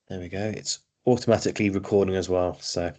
There we go. It's automatically recording as well, so.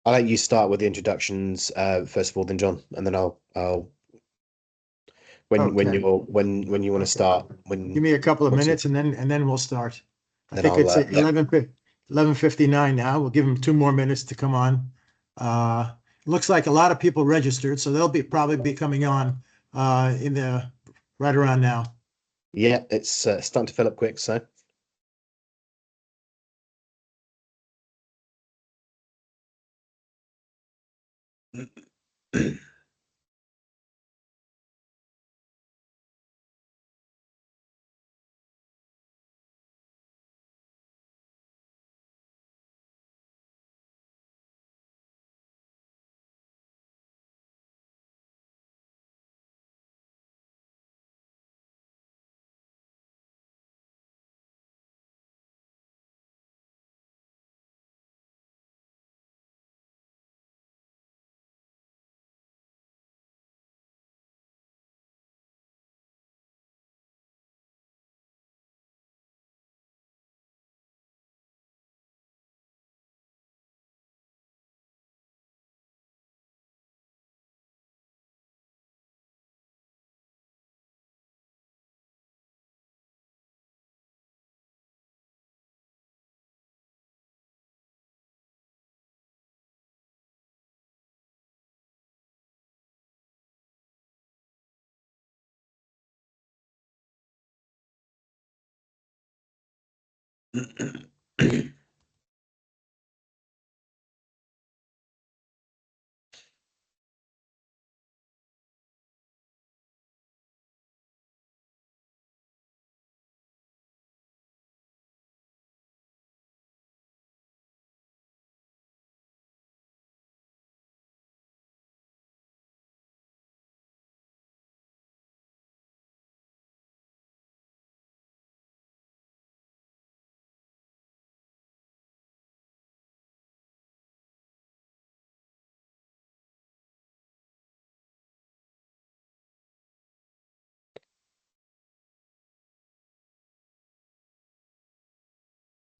I'll let you start with the introductions first of all, then John, and then I'll when Okay. when you want to start, Give me a couple of once you- minutes and then we'll start. I then think I'll it's yeah. 11:59 now. We'll give them 2 more minutes to come on. Looks like a lot of people registered, so they'll probably be coming on in the right around now. Yeah, it's starting to fill up quick, so.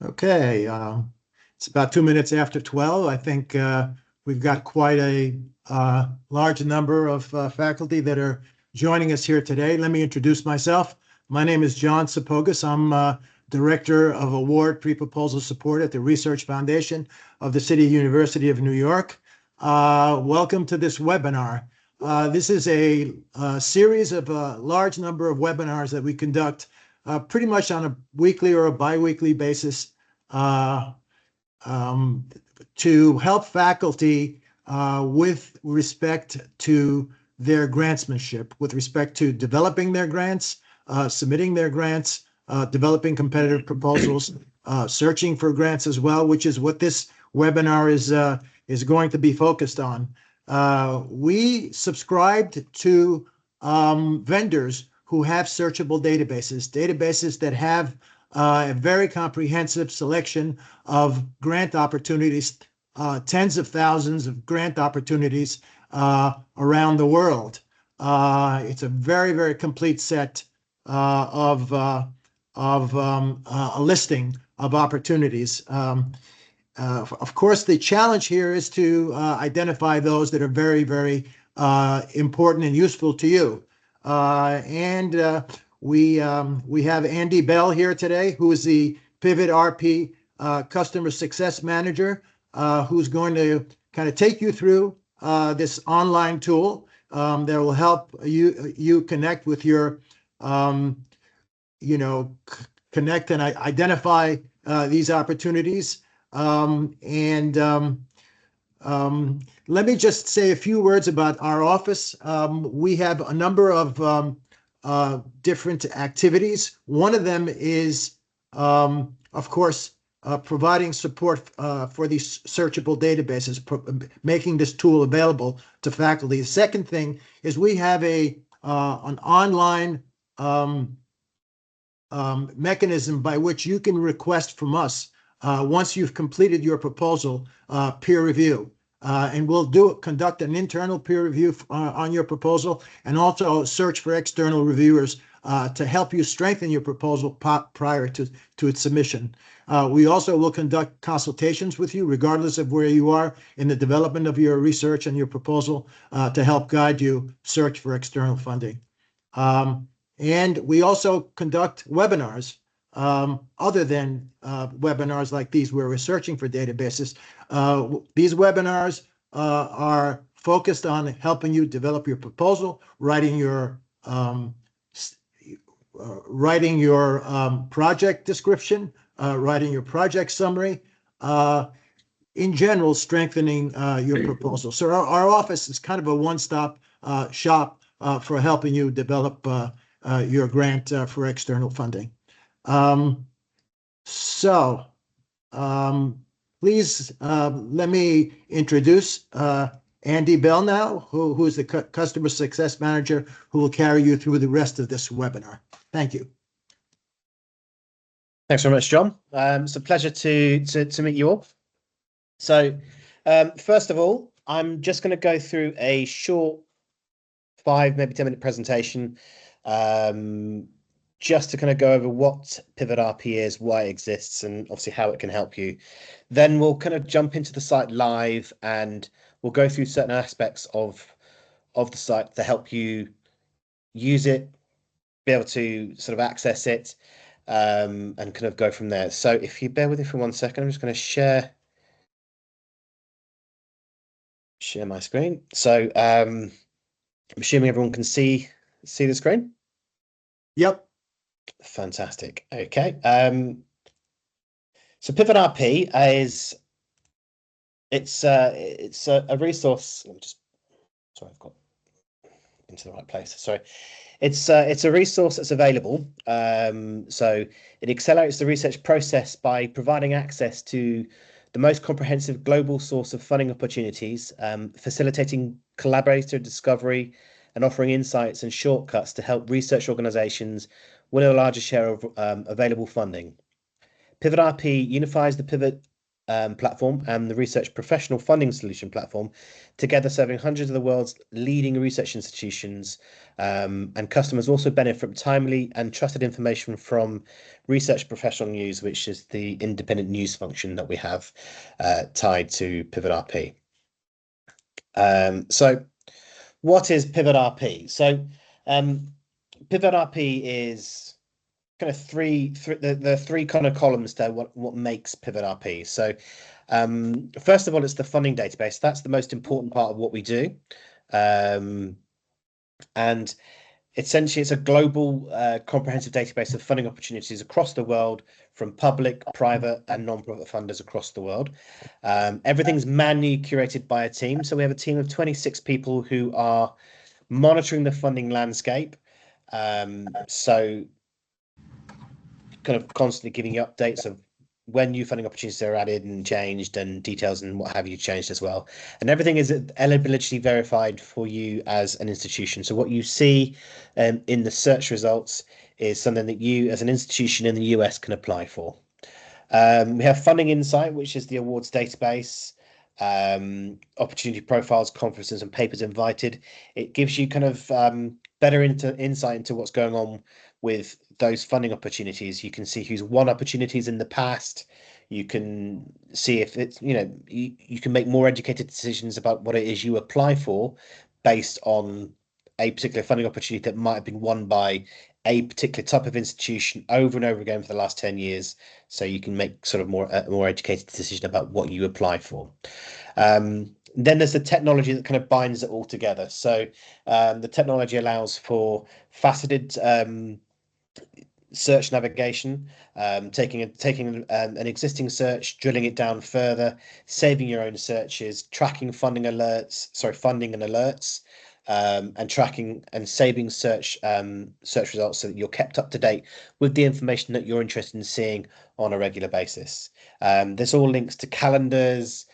Okay, it's about 2 minutes after 12. I think we've got quite a large number of faculty that are joining us here today. Let me introduce myself. My name is John Sapogas. I'm Director of Award Pre-Proposal Support at the Research Foundation of the City University of New York. Welcome to this webinar. This is a series of a large number of webinars that we conduct pretty much on a weekly or a biweekly basis uh, um, to help faculty with respect to their grantsmanship, with respect to developing their grants, submitting their grants, developing competitive proposals, searching for grants as well, which is what this webinar is going to be focused on. We subscribed to vendors who have searchable databases that have a very comprehensive selection of grant opportunities, tens of thousands of grant opportunities around the world. It's a very, very complete set of a listing of opportunities. Of course, the challenge here is to identify those that are very, very important and useful to you. And we have Andy Bell here today, who is the Pivot RP Customer Success Manager, who's going to kind of take you through this online tool that will help you connect with your, connect and identify these opportunities. Let me just say a few words about our office. We have a number of different activities. One of them is, of course, providing support for these searchable databases, making this tool available to faculty. The second thing is we have an online mechanism by which you can request from us, once you've completed your proposal, peer review. And we'll conduct an internal peer review on your proposal, and also search for external reviewers to help you strengthen your proposal prior to its submission. We also will conduct consultations with you, regardless of where you are in the development of your research and your proposal, to help guide you search for external funding. And we also conduct webinars, other than webinars like these where we're searching for databases. These webinars are focused on helping you develop your proposal, writing your project description, writing your project summary, in general, strengthening your proposal. So our office is kind of a one-stop shop for helping you develop your grant for external funding. Please let me introduce Andy Bell now, who is the Customer Success Manager, who will carry you through the rest of this webinar. Thank you. Thanks very much, John. It's a pleasure to meet you all. So first of all, I'm just going to go through a short 5, maybe 10-minute presentation, just to kind of go over what Pivot RP is, why it exists, and obviously how it can help you. Then we'll kind of jump into the site live, and we'll go through certain aspects of the site to help you use it, be able to sort of access it, and kind of go from there. So if you bear with me for 1 second, I'm just going to share my screen. So I'm assuming everyone can see the screen. Yep. Fantastic. Okay. So Pivot RP is it's a resource. Let me just, sorry, I've got into the right place. Sorry. It's a resource that's available. So it accelerates the research process by providing access to the most comprehensive global source of funding opportunities, facilitating collaborator discovery, and offering insights and shortcuts to help research organizations win a larger share of available funding. Pivot RP unifies the Pivot platform and the Research Professional Funding Solution platform, together serving hundreds of the world's leading research institutions, and customers also benefit from timely and trusted information from Research Professional News, which is the independent news function that we have tied to Pivot RP. So what is Pivot RP? So Pivot RP is kind of the three kind of columns there, what makes Pivot RP. So first of all, it's the funding database. That's the most important part of what we do. And essentially, it's a global comprehensive database of funding opportunities across the world, from public, private, and non-profit funders across the world. Everything's manually curated by a team. So we have a team of 26 people who are monitoring the funding landscape. So kind of constantly giving you updates of when new funding opportunities are added and changed, and details and what have you changed as well. And everything is eligibility verified for you as an institution. So what you see in the search results is something that you as an institution in the US can apply for. We have Funding Insight, which is the awards database, opportunity profiles, conferences, and papers invited. It gives you kind of better insight into what's going on with those funding opportunities. You can see who's won opportunities in the past. You can see if it's, you can make more educated decisions about what it is you apply for based on a particular funding opportunity that might have been won by a particular type of institution over and over again for the last 10 years. So you can make sort of more educated decision about what you apply for. Then there's the technology that kind of binds it all together. So the technology allows for faceted search navigation, taking an existing search, drilling it down further, saving your own searches, tracking funding and alerts, and tracking and saving search results so that you're kept up to date with the information that you're interested in seeing on a regular basis. This all links to calendars.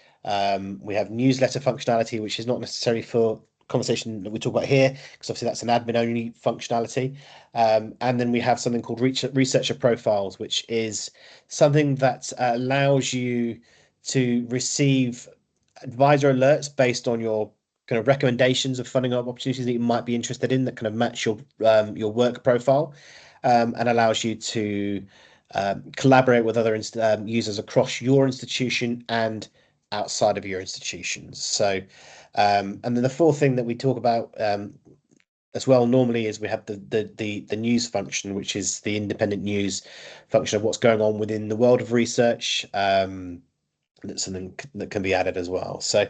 We have newsletter functionality, which is not necessarily for conversation that we talk about here, because obviously that's an admin only functionality. And then we have something called researcher profiles, which is something that allows you to receive advisor alerts based on your kind of recommendations of funding opportunities that you might be interested in that kind of match your work profile, and allows you to collaborate with other users across your institution and outside of your institutions. So, and then the fourth thing that we talk about as well normally is we have the news function, which is the independent news function of what's going on within the world of research. That's something that can be added as well. So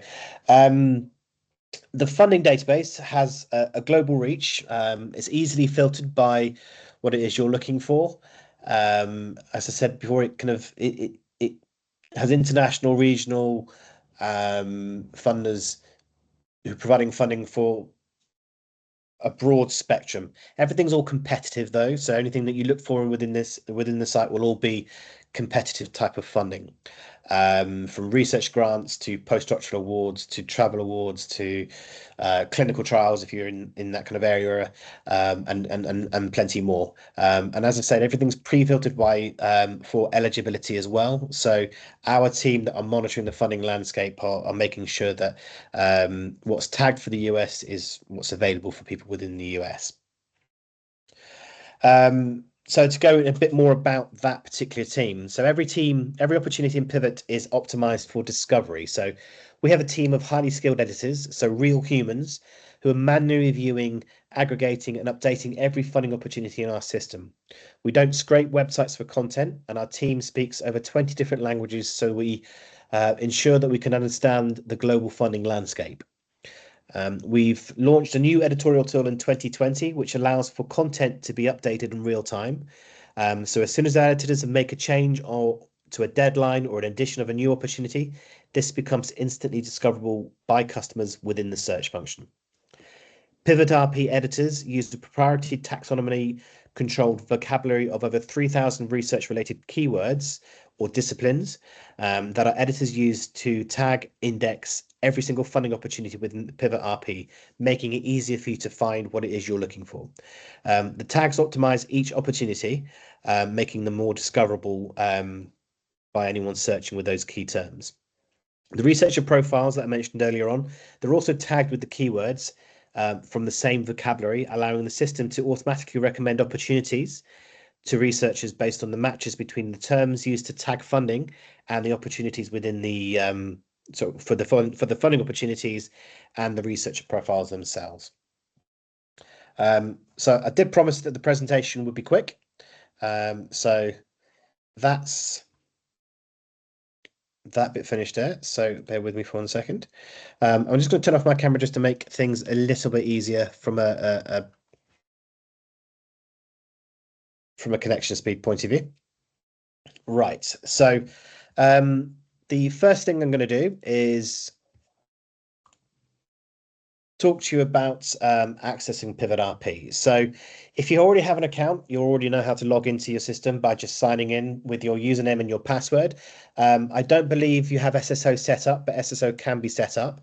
the funding database has a global reach. It's easily filtered by what it is you're looking for. As I said before, it has international, regional funders who are providing funding for a broad spectrum. Everything's all competitive though, so anything that you look for within the site will all be competitive type of funding, from research grants to postdoctoral awards to travel awards to clinical trials if you're in that kind of area, and plenty more. And as I said, everything's pre-filtered by for eligibility as well. So our team that are monitoring the funding landscape are making sure that what's tagged for the US is what's available for people within the US. So to go a bit more about that particular team. So every opportunity in Pivot is optimized for discovery. So we have a team of highly skilled editors, so real humans, who are manually reviewing, aggregating, and updating every funding opportunity in our system. We don't scrape websites for content, and our team speaks over 20 different languages, so we ensure that we can understand the global funding landscape. We've launched a new editorial tool in 2020, which allows for content to be updated in real time. So as soon as our editors make a change or to a deadline or an addition of a new opportunity, this becomes instantly discoverable by customers within the search function. Pivot RP editors use the proprietary taxonomy controlled vocabulary of over 3,000 research related keywords or disciplines that our editors use to tag, index every single funding opportunity within Pivot RP, making it easier for you to find what it is you're looking for. The tags optimize each opportunity, making them more discoverable by anyone searching with those key terms. The researcher profiles that I mentioned earlier on, they're also tagged with the keywords from the same vocabulary, allowing the system to automatically recommend opportunities to researchers based on the matches between the terms used to tag funding and the opportunities within the so for the funding opportunities and the researcher profiles themselves. So I did promise that the presentation would be quick. So that's that bit finished there. So bear with me for 1 second. I'm just going to turn off my camera just to make things a little bit easier from a connection speed point of view. Right. So the first thing I'm going to do is talk to you about accessing Pivot RP. So if you already have an account, you already know how to log into your system by just signing in with your username and your password. I don't believe you have SSO set up, but SSO can be set up.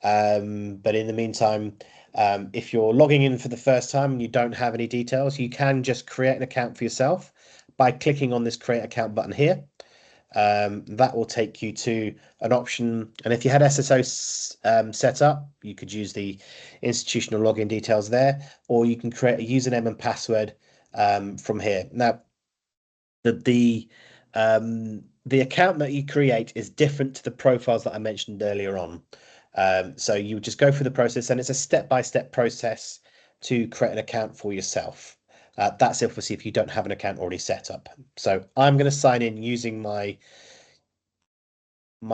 But in the meantime, if you're logging in for the first time and you don't have any details, you can just create an account for yourself by clicking on this create account button here. That will take you to an option, and if you had SSO set up, you could use the institutional login details there, or you can create a username and password from here. Now, the account that you create is different to the profiles that I mentioned earlier on. So you would just go through the process, and it's a step-by-step process to create an account for yourself. That's obviously if you don't have an account already set up. So I'm going to sign in using my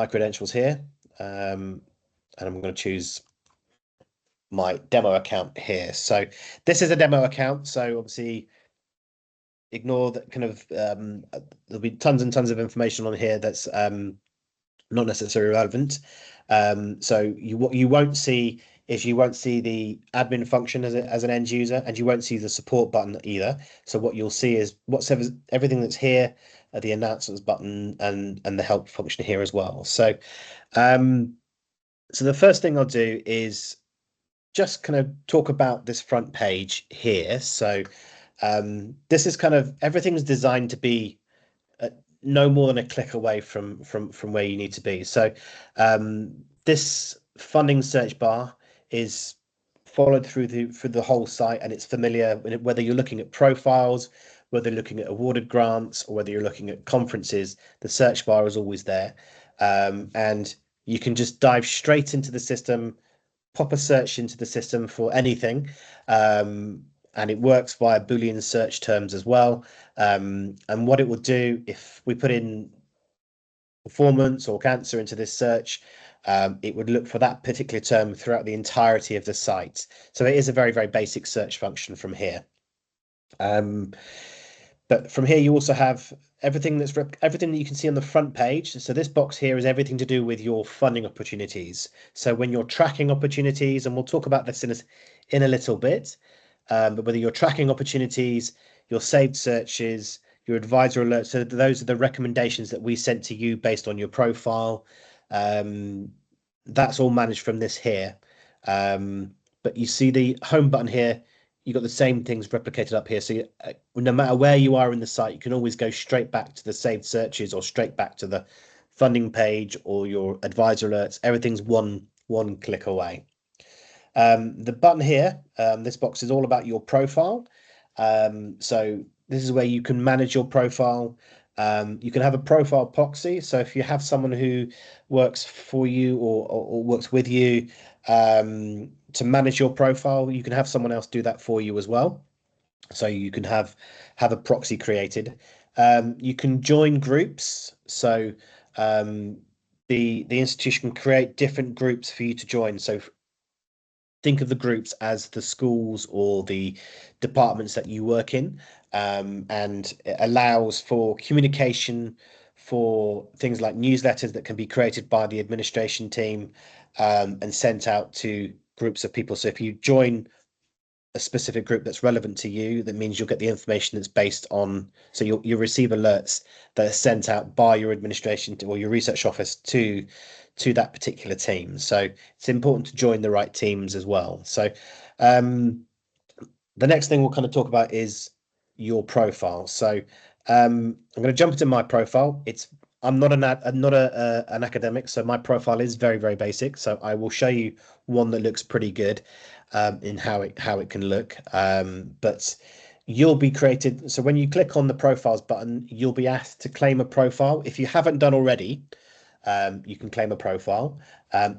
credentials here, and I'm going to choose my demo account here. So this is a demo account. So obviously ignore that kind of there'll be tons and tons of information on here that's not necessarily relevant. So what you won't see is you won't see the admin function as an end user, and you won't see the support button either. So what you'll see is everything that's here, the announcements button and the help function here as well. So so the first thing I'll do is just kind of talk about this front page here. So this is kind of everything's designed to be no more than a click away from where you need to be. So this funding search bar is followed through the whole site, and it's familiar whether you're looking at profiles, whether you're looking at awarded grants, or whether you're looking at conferences. The search bar is always there, and you can just dive straight into the system, pop a search into the system for anything, and it works via Boolean search terms as well. And what it will do if we put in performance or cancer into this search, it would look for that particular term throughout the entirety of the site. So it is a very, very basic search function from here. But from here, you also have everything everything that you can see on the front page. So this box here is everything to do with your funding opportunities. So when you're tracking opportunities, and we'll talk about this in a little bit, but whether you're tracking opportunities, your saved searches, your advisor alerts, so those are the recommendations that we sent to you based on your profile. That's all managed from this here. But you see the home button here, you've got the same things replicated up here. So no matter where you are in the site, you can always go straight back to the saved searches or straight back to the funding page or your advisor alerts. Everything's one click away. The button here, this box is all about your profile. So this is where you can manage your profile. You can have a profile proxy. So if you have someone who works for you or works with you to manage your profile, you can have someone else do that for you as well. So you can have a proxy created. You can join groups. So the institution can create different groups for you to join. So think of the groups as the schools or the departments that you work in, and it allows for communication for things like newsletters that can be created by the administration team and sent out to groups of people. So if you join a specific group that's relevant to you, that means you'll get the information that's based on, so you'll receive alerts that are sent out by your administration or your research office to that particular team. So it's important to join the right teams as well. So the next thing we'll kind of talk about is your profile. So I'm going to jump into my profile. I'm not an academic, so my profile is very, very basic. So I will show you one that looks pretty good in how it can look. But you'll be created. So when you click on the profiles button, you'll be asked to claim a profile. If you haven't done already, you can claim a profile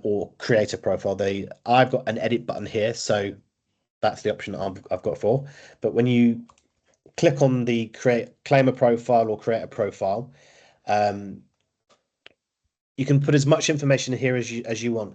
or create a profile. I've got an edit button here, so that's the option I've got for. But when you click on the claim a profile or create a profile, you can put as much information here as you want.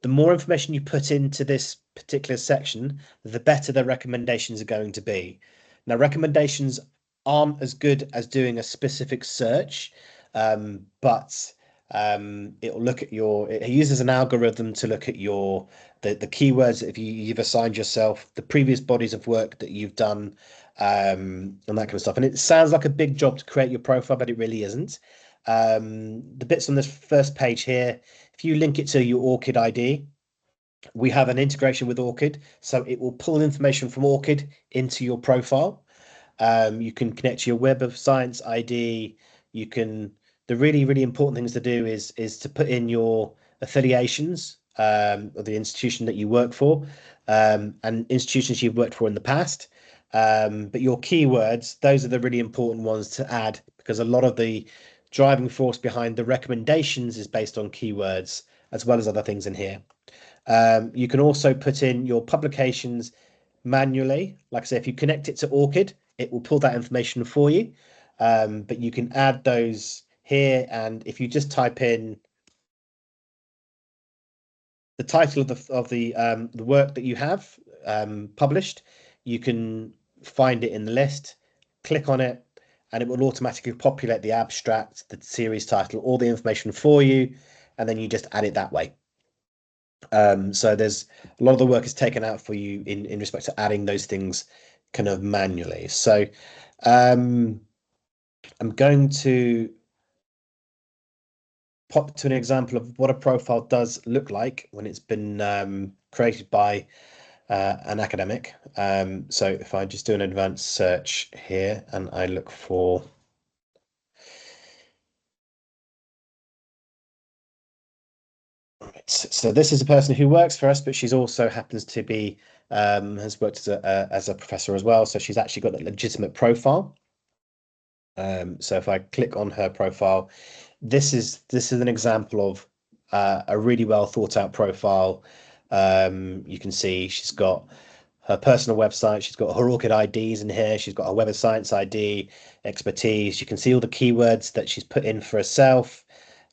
The more information you put into this particular section, the better the recommendations are going to be. Now, recommendations aren't as good as doing a specific search, but it will look at it uses an algorithm to look at the keywords if you've assigned yourself, the previous bodies of work that you've done, and that kind of stuff. And it sounds like a big job to create your profile, but it really isn't. The bits on this first page here, if you link it to your ORCID ID, we have an integration with ORCID, so it will pull information from ORCID into your profile. You can connect to your Web of Science ID. The really, really important things to do is to put in your affiliations or the institution that you work for, and institutions you've worked for in the past. But your keywords, those are the really important ones to add, because a lot of the driving force behind the recommendations is based on keywords as well as other things in here. You can also put in your publications manually. Like I say, if you connect it to Orchid, it will pull that information for you. But you can add those here, and if you just type in the title of the work that you have published, you can find it in the list, click on it, and it will automatically populate the abstract, the series title, all the information for you, and then you just add it that way. So there's a lot of the work is taken out for you in respect to adding those things kind of manually. So I'm going to pop to an example of what a profile does look like when it's been created by an academic. So if I just do an advanced search here and I look for so this is a person who works for us, but she's also happens to be has worked as a professor as well. So she's actually got a legitimate profile. So if I click on her profile, this is an example of a really well thought out profile. You can see she's got her personal website, she's got her Orchid IDs in here, she's got her Web of Science ID, expertise. You can see all the keywords that she's put in for herself.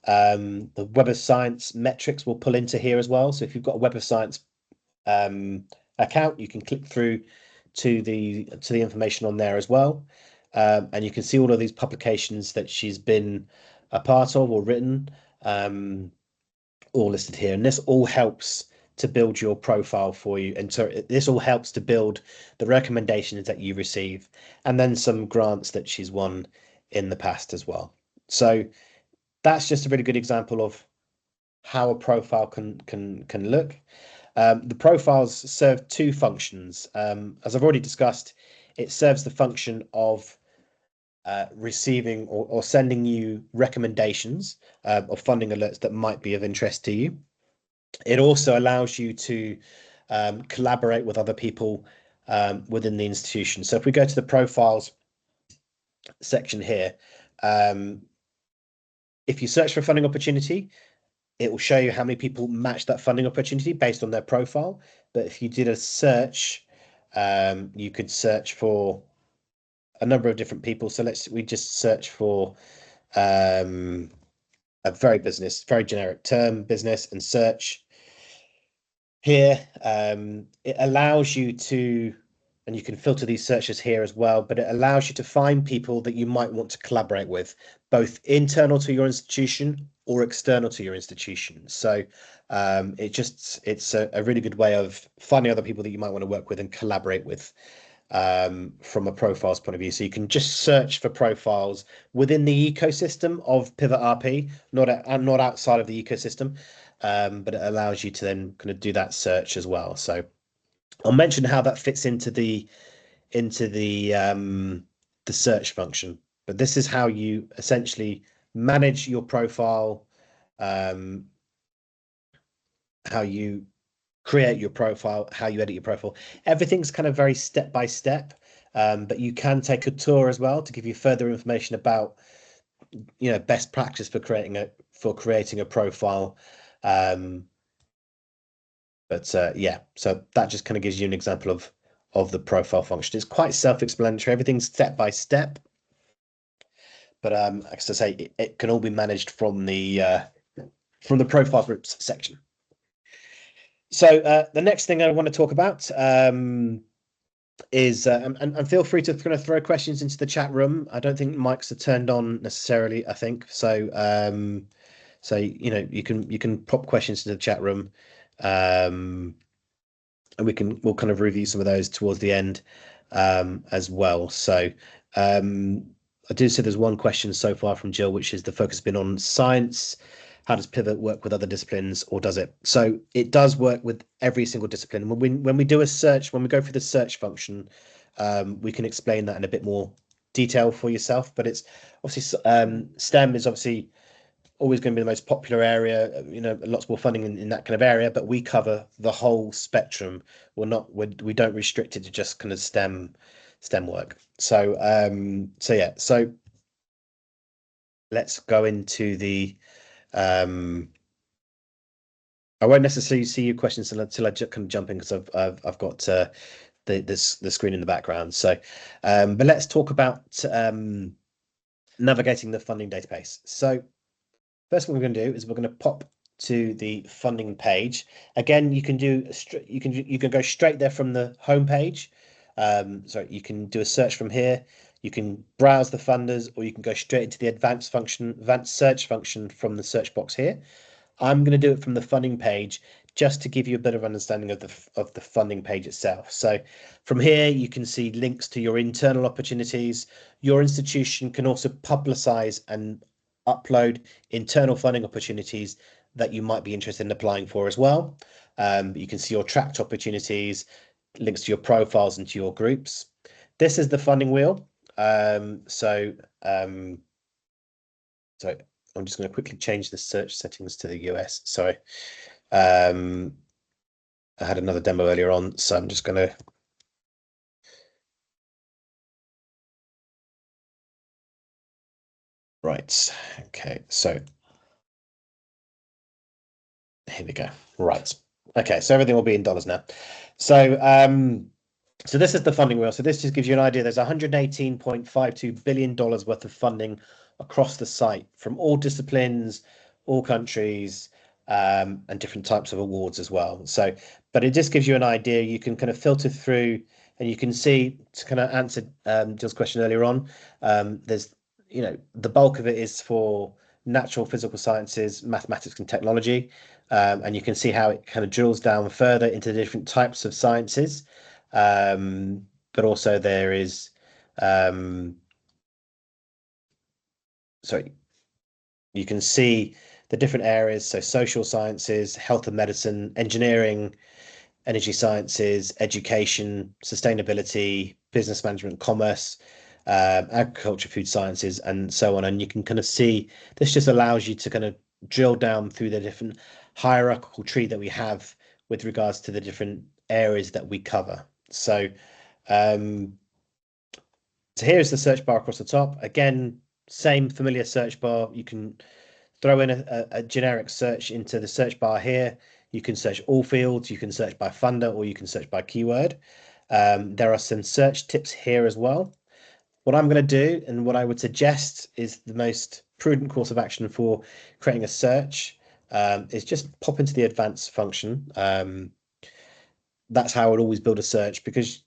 The Web of Science metrics will pull into here as well. So if you've got a Web of Science account, you can click through to the information on there as well. And you can see all of these publications that she's been a part of or written, all listed here. And this all helps to build your profile for you. And so this all helps to build the recommendations that you receive, and then some grants that she's won in the past as well. So that's just a really good example of how a profile can look. The profiles serve two functions. As I've already discussed, it serves the function of receiving or sending you recommendations of funding alerts that might be of interest to you. It also allows you to collaborate with other people within the institution. So if we go to the profiles section here, if you search for a funding opportunity, it will show you how many people match that funding opportunity based on their profile. But if you did a search, you could search for a number of different people. So we just search for a very generic term, business, and search. Here, it allows you to, and you can filter these searches here as well, but it allows you to find people that you might want to collaborate with, both internal to your institution or external to your institution. So it's a really good way of finding other people that you might want to work with and collaborate with from a profiles point of view. So you can just search for profiles within the ecosystem of Pivot RP, not outside of the ecosystem. But it allows you to then kind of do that search as well. So I'll mention how that fits into the search function. But this is how you essentially manage your profile, how you create your profile, how you edit your profile. Everything's kind of very step by step. But you can take a tour as well to give you further information about best practice for creating a profile. But yeah, so that just kind of gives you an example of the profile function. It's quite self-explanatory. Everything's step by step. But as I say, it can all be managed from the profile groups section. So the next thing I want to talk about is and feel free to kind of throw questions into the chat room. I don't think mics are turned on necessarily. I think so. So you can pop questions into the chat room. And we'll kind of review some of those towards the end as well. So I do see there's one question so far from Jill, which is the focus has been on science. How does Pivot work with other disciplines, or does it? So it does work with every single discipline. When we do a search, when we go through the search function, we can explain that in a bit more detail for yourself. But it's obviously STEM is obviously always going to be the most popular area, lots more funding in that kind of area, but we cover the whole spectrum. We don't restrict it to just kind of STEM work. So yeah, so let's go into the I won't necessarily see your questions until I kind of jump in because I've got the screen in the background. So, but let's talk about navigating the funding database. So, first what we're going to do is we're going to pop to the funding page. Again, you can go straight there from the home page. Sorry, you can do a search from here. You can browse the funders, or you can go straight into the advanced search function from the search box here. I'm going to do it from the funding page just to give you a bit of understanding of the funding page itself. So from here, you can see links to your internal opportunities. Your institution can also publicize and upload internal funding opportunities that you might be interested in applying for as well. You can see your tracked opportunities, links to your profiles and to your groups. This is the funding wheel. So I'm just going to quickly change the search settings to the US. Sorry. I had another demo earlier on, so I'm just going to. Right. Okay. So here we go. Right. Okay. So everything will be in dollars now. So this is the funding wheel. So this just gives you an idea. There's $118.52 billion worth of funding across the site from all disciplines, all countries, and different types of awards as well. So, but it just gives you an idea. You can kind of filter through and you can see, to kind of answer Jill's question earlier on, there's, the bulk of it is for natural physical sciences, mathematics and technology. And you can see how it kind of drills down further into the different types of sciences. But also there is, sorry, you can see the different areas. So social sciences, health and medicine, engineering, energy sciences, education, sustainability, business management, commerce, agriculture, food sciences, and so on. And you can kind of see this just allows you to kind of drill down through the different hierarchical tree that we have with regards to the different areas that we cover. So here's the search bar across the top. Again, same familiar search bar. You can throw in a generic search into the search bar here. You can search all fields, you can search by funder, or you can search by keyword. There are some search tips here as well. What I'm going to do and what I would suggest is the most prudent course of action for creating a search is just pop into the advanced function. That's how I would always build a search, because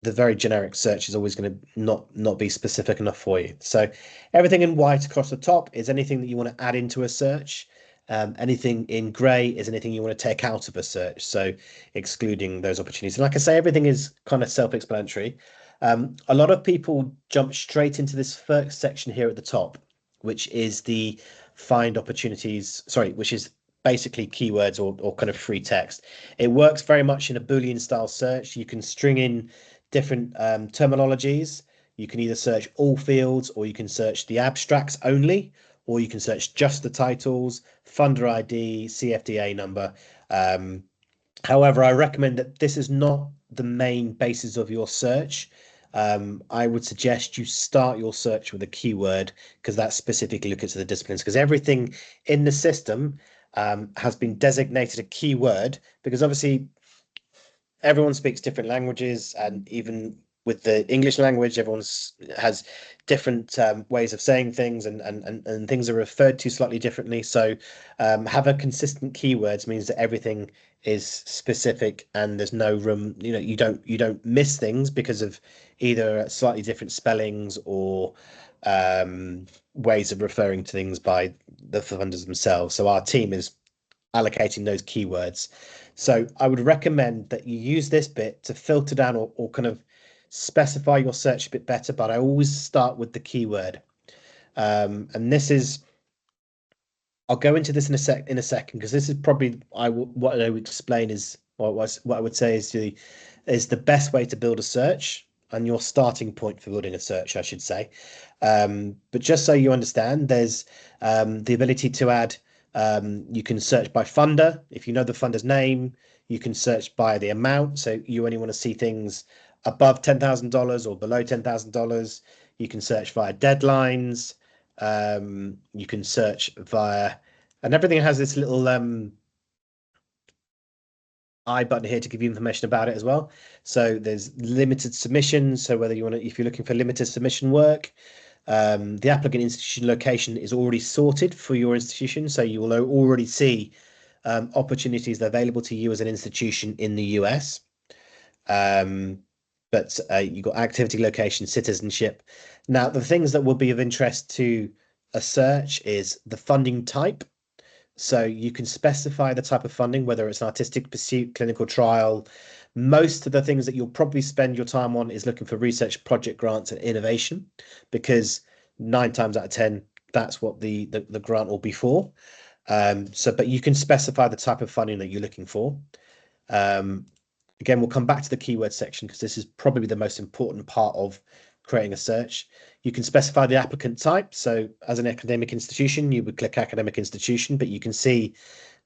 the very generic search is always going to not be specific enough for you. So everything in white across the top is anything that you want to add into a search. Anything in gray is anything you want to take out of a search, so excluding those opportunities. And like I say, everything is kind of self-explanatory. A lot of people jump straight into this first section here at the top, which is the find opportunities, sorry, which is basically keywords or kind of free text. It works very much in a Boolean style search. You can string in different terminologies. You can either search all fields, or you can search the abstracts only, or you can search just the titles, funder ID, CFDA number. However, I recommend that this is not the main basis of your search. I would suggest you start your search with a keyword, because that specifically looks at the disciplines, because everything in the system has been designated a keyword, because obviously everyone speaks different languages, and even with the English language, everyone's has different ways of saying things, and things are referred to slightly differently. So having consistent keywords means that everything is specific, and there's no room. You don't miss things because of either slightly different spellings or ways of referring to things by the funders themselves. So our team is allocating those keywords. So I would recommend that you use this bit to filter down or kind of specify your search a bit better, but I always start with the keyword. And this is, I'll go into this in a second, because this is probably what I would explain is what I would say is the best way to build a search, and your starting point for building a search, I should say. But just so you understand, there's the ability to add, you can search by funder. If you know the funder's name, you can search by the amount. So you only want to see things above $10,000 or below $10,000. You can search via deadlines. You can search via, and everything has this little I button here to give you information about it as well. So there's limited submissions. So whether you want to, if you're looking for limited submission work, the applicant institution location is already sorted for your institution. So you will already see opportunities that are available to you as an institution in the US. But you've got activity, location, citizenship. Now, the things that will be of interest to a search is the funding type. So you can specify the type of funding, whether it's an artistic pursuit, clinical trial. Most of the things that you'll probably spend your time on is looking for research project grants and innovation, because 9 times out of 10, that's what the grant will be for. But you can specify the type of funding that you're looking for. Again, we'll come back to the keyword section because this is probably the most important part of creating a search. You can specify the applicant type. So as an academic institution, you would click academic institution, but you can see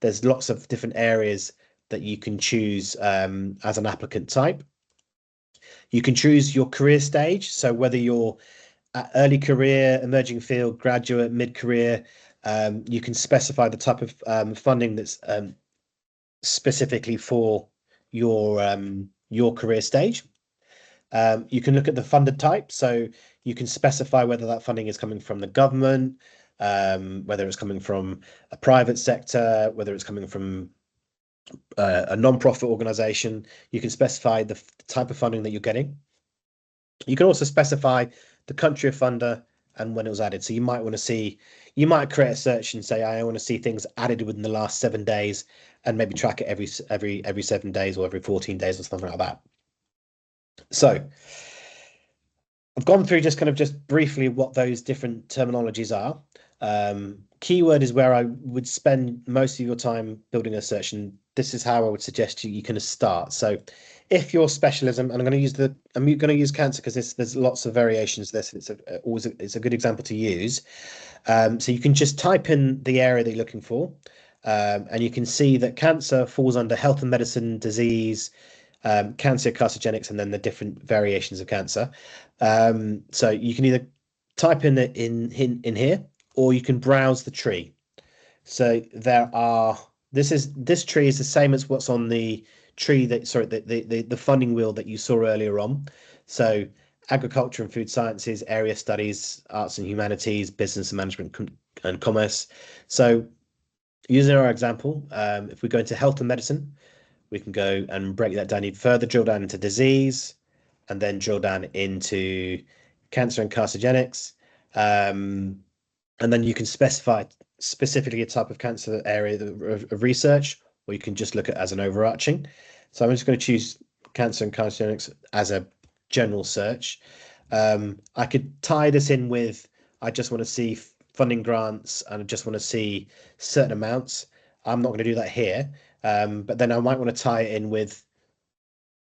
there's lots of different areas that you can choose as an applicant type. You can choose your career stage. So whether you're at early career, emerging field, graduate, mid-career, you can specify the type of funding that's specifically for your career stage. You can look at the funded type, so you can specify whether that funding is coming from the government, whether it's coming from a private sector, whether it's coming from a non-profit organization. You can specify the type of funding that you're getting. You can also specify the country of funder and when it was added. So you might want to see, you might create a search and say, I want to see things added within the last 7 days, and maybe track it every 7 days or every 14 days or something like that. So I've gone through just briefly what those different terminologies are. Keyword is where I would spend most of your time building a search, and this is how I would suggest you kind of start. So if your specialism, and I'm going to use cancer because there's lots of variations of this. It's a good example to use. So you can just type in the area that you're looking for, and you can see that cancer falls under health and medicine, disease, cancer, carcinogenics, and then the different variations of cancer. So you can either type in it in here, or you can browse the tree. So this tree is the same as what's on the tree the funding wheel that you saw earlier on. So agriculture and food sciences, area studies, arts and humanities, business and management and commerce. So using our example, if we go into health and medicine, we can go and break that down. You'd further drill down into disease, and then drill down into cancer and carcinogenics. And then you can specify specifically a type of cancer area of research, or you can just look at it as an overarching. So I'm just going to choose cancer and carcinogenics as a general search. I could tie this in with, I just want to see funding grants and I just want to see certain amounts. I'm not going to do that here, but then I might want to tie it in with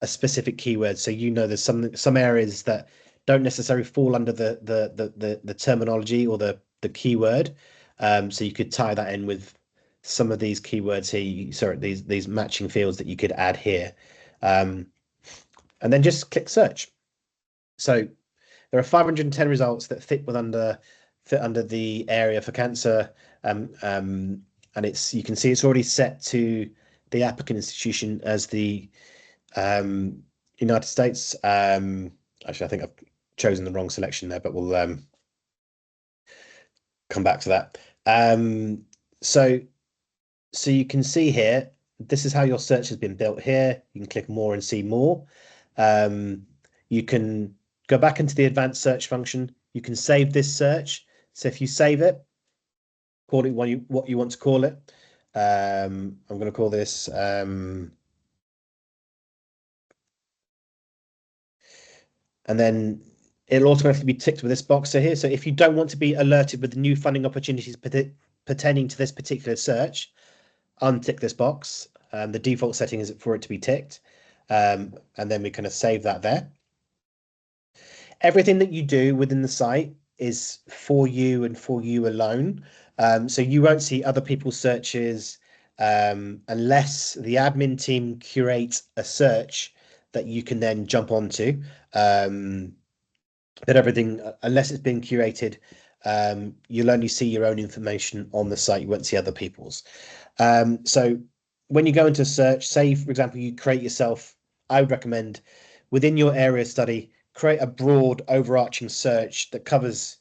a specific keyword. So there's some areas that don't necessarily fall under the terminology or the keyword. So you could tie that in with some of these keywords here. These matching fields that you could add here, and then just click search. So there are 510 results that fit under the area for cancer, and you can see it's already set to the applicant institution as the United States. Actually, I think I've chosen the wrong selection there, but we'll come back to that. So you can see here, this is how your search has been built here. You can click more and see more. You can go back into the advanced search function. You can save this search. So if you save it, call it what you want to call it. I'm going to call this and then it'll automatically be ticked with this box here. So if you don't want to be alerted with new funding opportunities pertaining to this particular search, untick this box. The default setting is for it to be ticked, and then we kind of save that there. Everything that you do within the site is for you and for you alone. So you won't see other people's searches unless the admin team curate a search that you can then jump onto. But everything, unless it's been curated, you'll only see your own information on the site. You won't see other people's. So when you go into search, say, for example, you create yourself, I would recommend within your area of study, create a broad overarching search that covers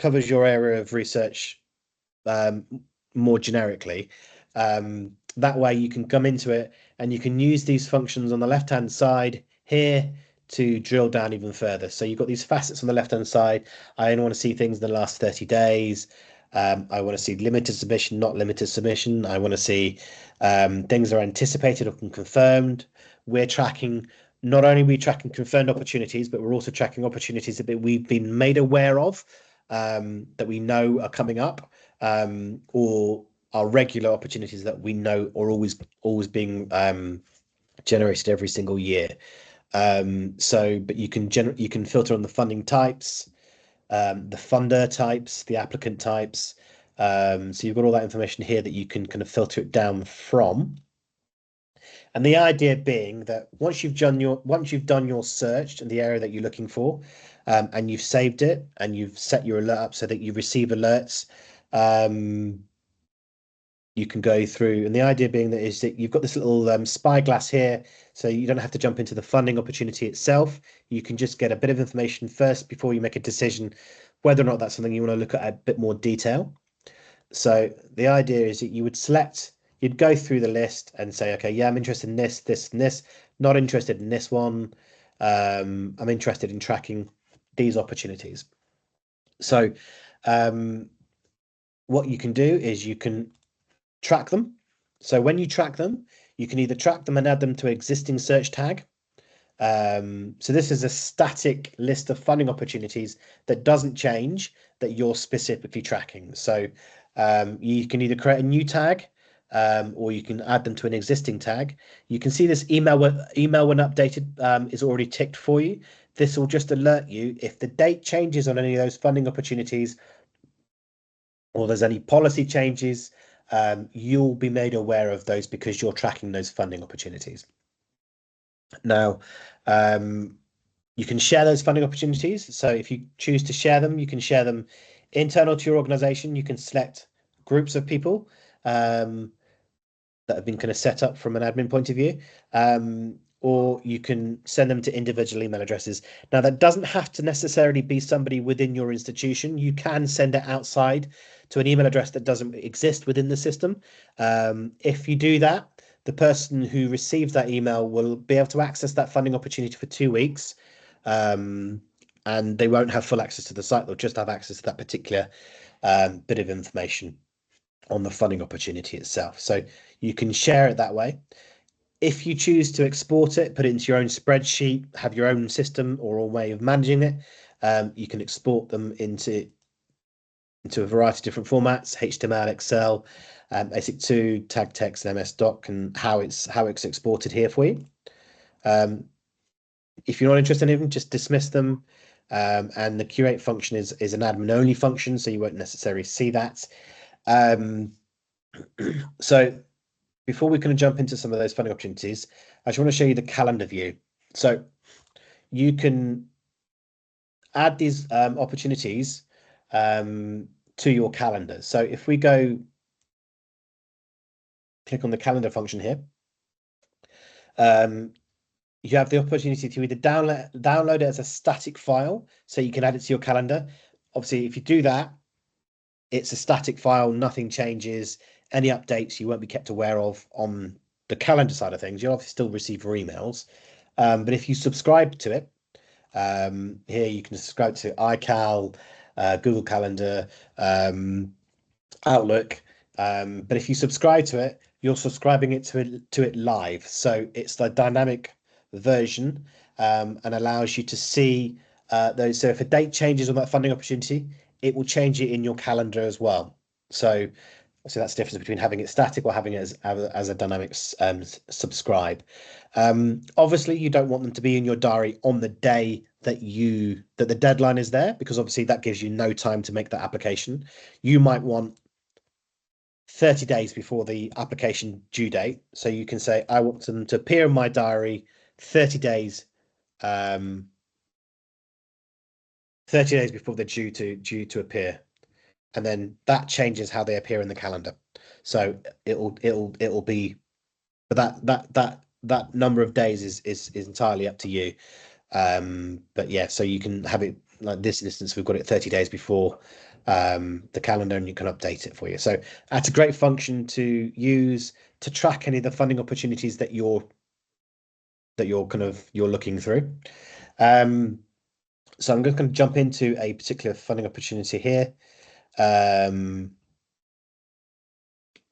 your area of research um, more generically. That way you can come into it and you can use these functions on the left-hand side here to drill down even further. So you've got these facets on the left-hand side. I only want to see things in the last 30 days. I want to see limited submission, not limited submission. I want to see things that are anticipated or confirmed. We're tracking, not only are we tracking confirmed opportunities, but we're also tracking opportunities that we've been made aware of, that we know are coming up, or are regular opportunities that we know are always being generated every single year. But you can filter on the funding types, the funder types, the applicant types. So you've got all that information here that you can kind of filter it down from. And the idea being that once you've done your search in the area that you're looking for, and you've saved it and you've set your alert up so that you receive alerts, you can go through. And the idea being that is that you've got this little spyglass here, so you don't have to jump into the funding opportunity itself. You can just get a bit of information first before you make a decision whether or not that's something you want to look at a bit more detail. So the idea is that you'd go through the list and say, okay, yeah, I'm interested in this, this, and this, not interested in this one. I'm interested in tracking these opportunities. So what you can do is you can track them. So when you track them, you can either track them and add them to an existing search tag. So this is a static list of funding opportunities that doesn't change, that you're specifically tracking. So you can either create a new tag, or you can add them to an existing tag. You can see this email when updated is already ticked for you. This will just alert you if the date changes on any of those funding opportunities, or there's any policy changes. You'll be made aware of those because you're tracking those funding opportunities. Now, you can share those funding opportunities. So if you choose to share them, you can share them internal to your organization. You can select groups of people that have been kind of set up from an admin point of view, or you can send them to individual email addresses. Now, that doesn't have to necessarily be somebody within your institution. You can send it outside to an email address that doesn't exist within the system. If you do that, the person who receives that email will be able to access that funding opportunity for 2 weeks, and they won't have full access to the site. They'll just have access to that particular bit of information on the funding opportunity itself. So you can share it that way. If you choose to export it, put it into your own spreadsheet, have your own system or a way of managing it, you can export them into a variety of different formats: HTML, Excel, ASIC2, tag text, and MS Doc, and how it's exported here for you. If you're not interested in them, just dismiss them. And the curate function is an admin only function, so you won't necessarily see that. So before we can jump into some of those funding opportunities, I just want to show you the calendar view. So you can add these opportunities to your calendar. So if we go click on the calendar function here, you have the opportunity to either download it as a static file, so you can add it to your calendar. Obviously, if you do that, it's a static file, nothing changes. Any updates you won't be kept aware of on the calendar side of things. You'll obviously still receive your emails. But if you subscribe to it, here you can subscribe to iCal, Google Calendar, Outlook. But if you subscribe to it, you're subscribing it to it live. So it's the dynamic version, and allows you to see those. So if a date changes on that funding opportunity, it will change it in your calendar as well. So that's the difference between having it static or having it as a dynamic subscribe. Obviously, you don't want them to be in your diary on the day that the deadline is there, because obviously that gives you no time to make that application. You might want 30 days before the application due date. So you can say, I want them to appear in my diary 30 days, 30 days before they're due to appear. And then that changes how they appear in the calendar. So it'll be but that number of days is entirely up to you. But yeah, so you can have it like this instance, we've got it 30 days before the calendar, and you can update it for you. So that's a great function to use to track any of the funding opportunities that you're you're looking through. So I'm just going to jump into a particular funding opportunity here.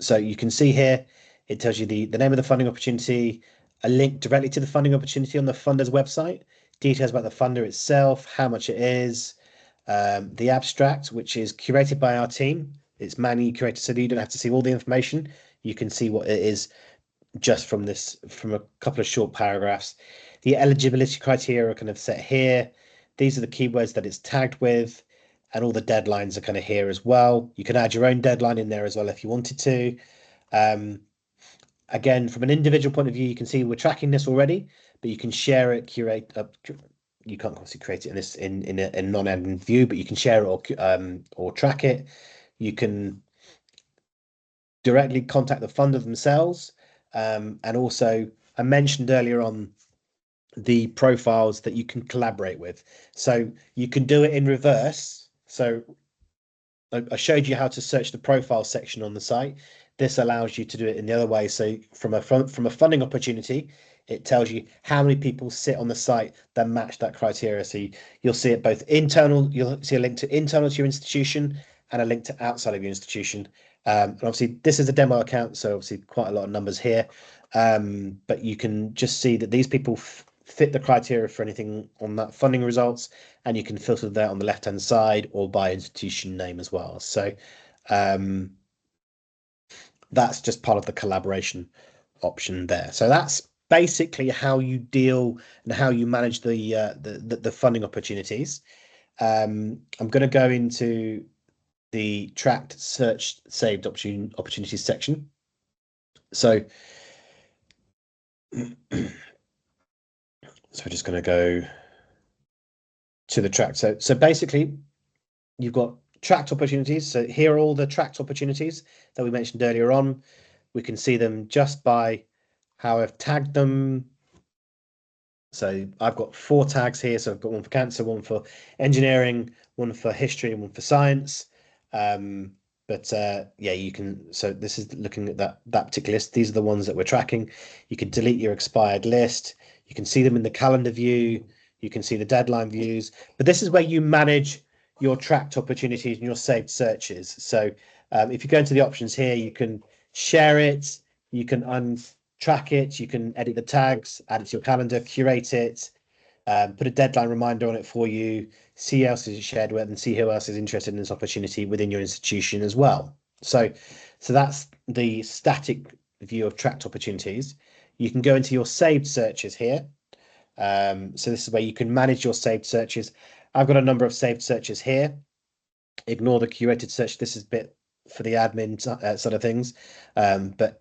So you can see here, it tells you the name of the funding opportunity, a link directly to the funding opportunity on the funder's website, details about the funder itself, how much it is, the abstract, which is curated by our team. It's manually curated, so you don't have to see all the information. You can see what it is just from a couple of short paragraphs. The eligibility criteria are kind of set here. These are the keywords that it's tagged with, and all the deadlines are kind of here as well. You can add your own deadline in there as well if you wanted to. Again, from an individual point of view, you can see we're tracking this already, but you can share it, curate. You can't obviously create it in this in a non-admin view, but you can share it or track it. You can directly contact the funder themselves, and also I mentioned earlier on the profiles that you can collaborate with. So you can do it in reverse. So I showed you how to search the profile section on the site. This allows you to do it in the other way. So from a funding opportunity, it tells you how many people sit on the site that match that criteria. So you'll see it both internal, you'll see a link to internal to your institution and a link to outside of your institution. And obviously this is a demo account, so obviously quite a lot of numbers here. But you can just see that these people fit the criteria for anything on that funding results, and you can filter that on the left hand side or by institution name as well. So that's just part of the collaboration option there. So that's basically how you deal and how you manage the funding opportunities. I'm going to go into the tracked, searched, saved opportunities section. So we're just going to go to the track. So basically, you've got tracked opportunities. So here are all the tracked opportunities that we mentioned earlier on. We can see them just by how I've tagged them. So I've got 4 tags here. So I've got one for cancer, one for engineering, one for history, and one for science. Yeah, you can. So this is looking at that particular list. These are the ones that we're tracking. You can delete your expired list. You can see them in the calendar view. You can see the deadline views. But this is where you manage your tracked opportunities and your saved searches. So if you go into the options here, you can share it. You can untrack it. You can edit the tags, add it to your calendar, curate it, put a deadline reminder on it for you, see who else is shared with, and see who else is interested in this opportunity within your institution as well. So that's the static view of tracked opportunities. You can go into your saved searches here. So this is where you can manage your saved searches. I've got a number of saved searches here. Ignore the curated search. This is a bit for the admin side of things. But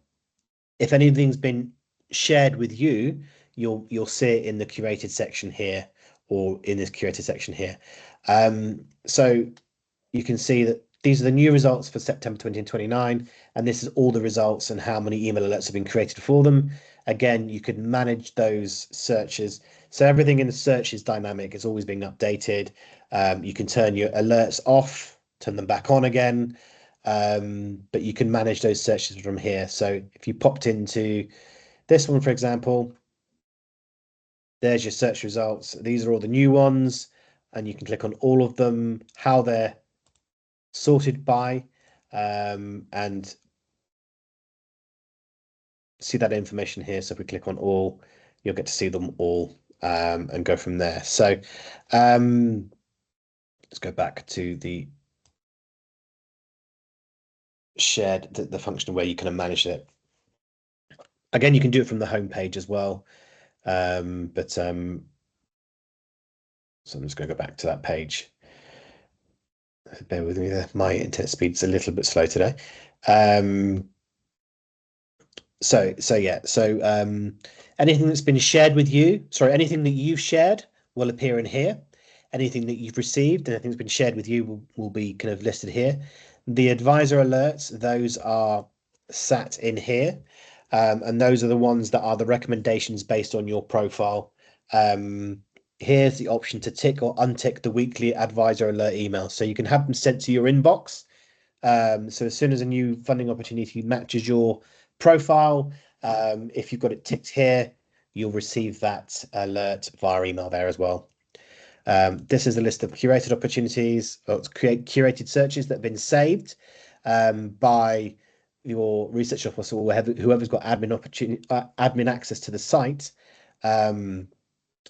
if anything's been shared with you, you'll see it in the curated section here, or in this curated section here. So you can see that these are the new results for September 2029, and this is all the results and how many email alerts have been created for them. Again, you can manage those searches. So everything in the search is dynamic. It's always being updated. You can turn your alerts off, turn them back on again. But you can manage those searches from here. So if you popped into this one, for example, there's your search results. These are all the new ones, and you can click on all of them, how they're sorted by, and see that information here. So if we click on all, you'll get to see them all, and go from there. So let's go back to the shared, the function where you kind of manage it. Again, you can do it from the home page as well. So I'm just going to go back to that page. Bear with me there. My internet speed's a little bit slow today. Anything that's been shared with you, anything that you've shared will appear in here. Anything that you've received, anything that's been shared with you will be kind of listed here. The advisor alerts, those are sat in here. And those are the ones that are the recommendations based on your profile. Here's the option to tick or untick the weekly advisor alert email. So you can have them sent to your inbox. So as soon as a new funding opportunity matches your profile, if you've got it ticked here, you'll receive that alert via email there as well. This is a list of curated opportunities, or curated searches that have been saved by your research officer or whoever's got admin access to the site.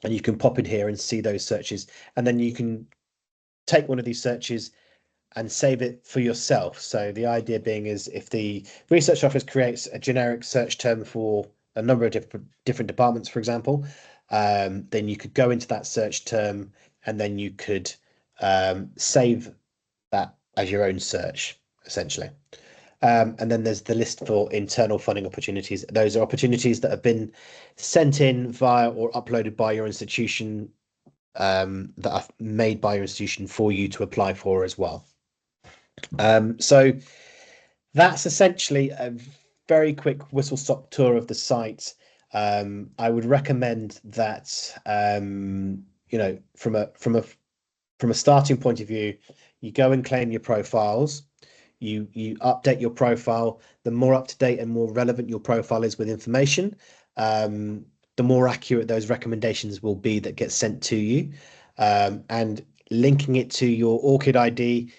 And you can pop in here and see those searches, and then you can take one of these searches and save it for yourself. So the idea being is if the research office creates a generic search term for a number of different departments, for example, then you could go into that search term and then you could save that as your own search, essentially. And then there's the list for internal funding opportunities. Those are opportunities that have been sent in via or uploaded by your institution, that are made by your institution for you to apply for as well. So that's essentially a very quick whistle-stop tour of the site. I would recommend that, from a starting point of view, you go and claim your profiles. You update your profile. The more up to date and more relevant your profile is with information, the more accurate those recommendations will be that get sent to you. And linking it to your ORCID ID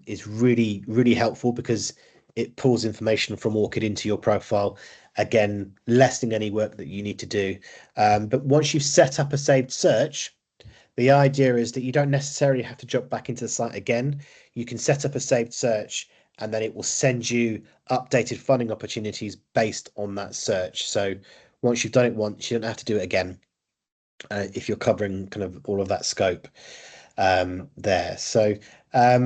is really, really helpful because it pulls information from ORCID into your profile, again, lessening any work that you need to do. But once you've set up a saved search, the idea is that you don't necessarily have to jump back into the site again. You can set up a saved search and then it will send you updated funding opportunities based on that search. So once you've done it once, you don't have to do it again if you're covering kind of all of that scope there. So I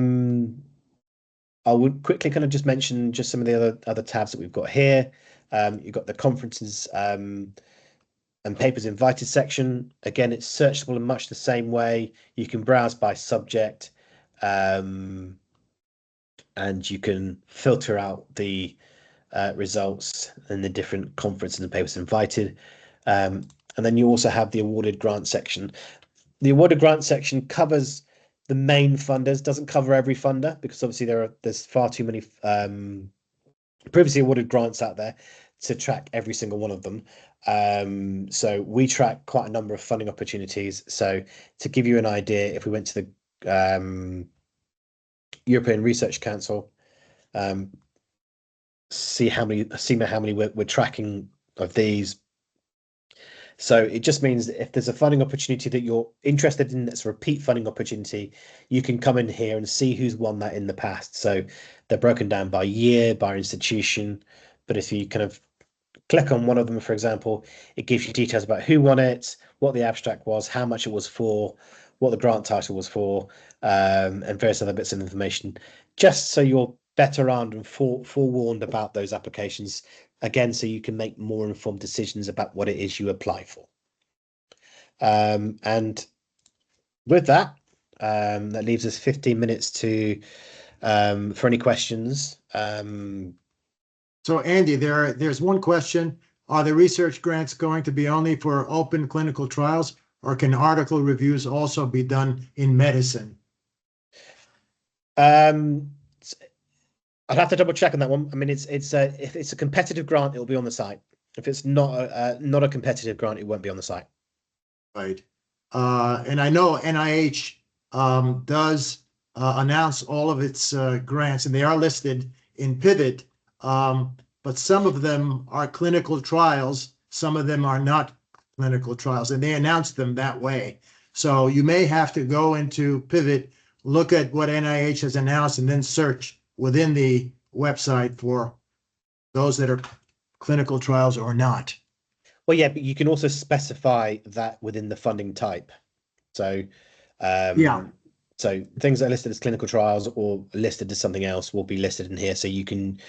would quickly kind of just mention just some of the other tabs that we've got here. You've got the conferences and papers invited section. Again, it's searchable in much the same way. You can browse by subject, and you can filter out the results and the different conferences and papers invited. And then you also have the awarded grant section. The awarded grant section covers the main funders, doesn't cover every funder because obviously there's far too many previously awarded grants out there to track every single one of them. So we track quite a number of funding opportunities. So to give you an idea, if we went to the European Research Council, see how many we're tracking of these. So it just means that if there's a funding opportunity that you're interested in, that's a repeat funding opportunity, you can come in here and see who's won that in the past. So they're broken down by year, by institution. But if you kind of click on one of them, for example, it gives you details about who won it, what the abstract was, how much it was for, what the grant title was for, and various other bits of information, just so you're better armed and forewarned about those applications, again, so you can make more informed decisions about what it is you apply for. And with that, that leaves us 15 minutes to for any questions. So Andy, there's one question. Are the research grants going to be only for open clinical trials, or can article reviews also be done in medicine? I'd have to double check on that one. I mean, if it's a competitive grant, it'll be on the site. If it's not a competitive grant, it won't be on the site. Right. And I know NIH does announce all of its grants, and they are listed in Pivot. But some of them are clinical trials, some of them are not clinical trials, and they announce them that way. So you may have to go into Pivot, look at what NIH has announced, and then search within the website for those that are clinical trials or not. Well, yeah, but you can also specify that within the funding type. So, Yeah. So things that are listed as clinical trials or listed as something else will be listed in here. So you could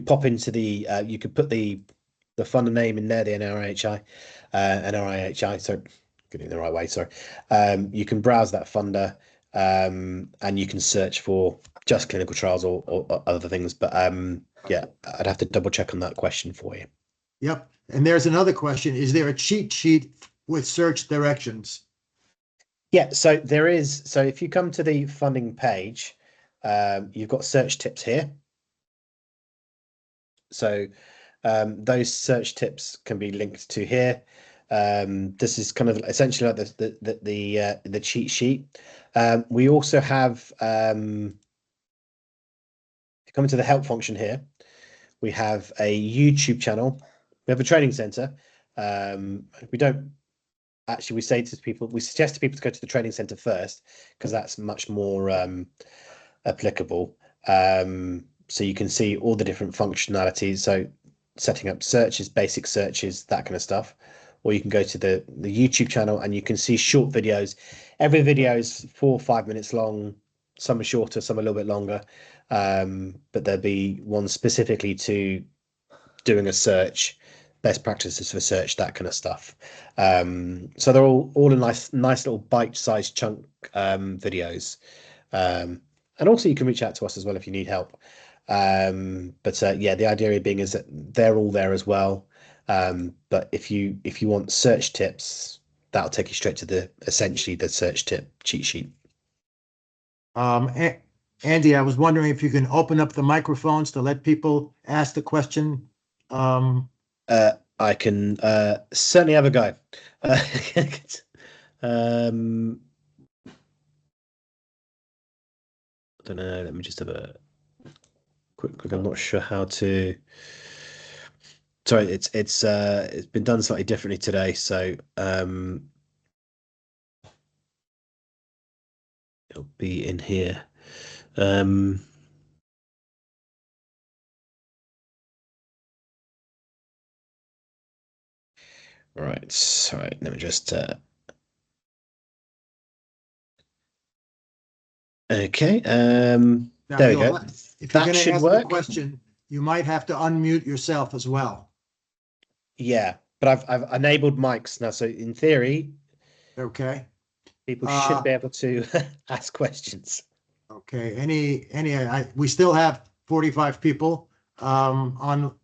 pop into the you could put the funder name in there, the NRIHI. So getting it the right way. Sorry. You can browse that funder, and you can search for just clinical trials or other things. But Yeah, I'd have to double check on that question for you. Yep. And there's another question. Is there a cheat sheet with search directions? Yeah, so there is. So if you come to the funding page, you've got search tips here. So those search tips can be linked to here. This is kind of essentially like the cheat sheet. We also have if you come into the help function here, we have a YouTube channel. We have a training center. We don't actually we suggest to people to go to the training center first because that's much more applicable. So you can see all the different functionalities. So setting up searches, basic searches, that kind of stuff. Or you can go to the YouTube channel and you can see short videos. Every video is 4 or 5 minutes long. Some are shorter, some are a little bit longer. But there'll be one specifically to doing a search, best practices for search, that kind of stuff. So they're all a nice little bite-sized chunk videos. And also you can reach out to us as well if you need help. But yeah, the idea being is that they're all there as well. But if you want search tips, that'll take you straight to essentially the search tip cheat sheet. Andy, I was wondering if you can open up the microphones to let people ask the question. I can certainly have a go. Um, I don't know. Let me just have a quick look. I'm not sure how to. Sorry, it's been done slightly differently today, so it'll be in here. Right, sorry, let me just okay, Now there we go. if you're That going to should ask a work. question, you might have to unmute yourself as well. Yeah, but I've enabled mics now, so in theory, Okay. people should be able to ask questions. Okay. We still have 45 people on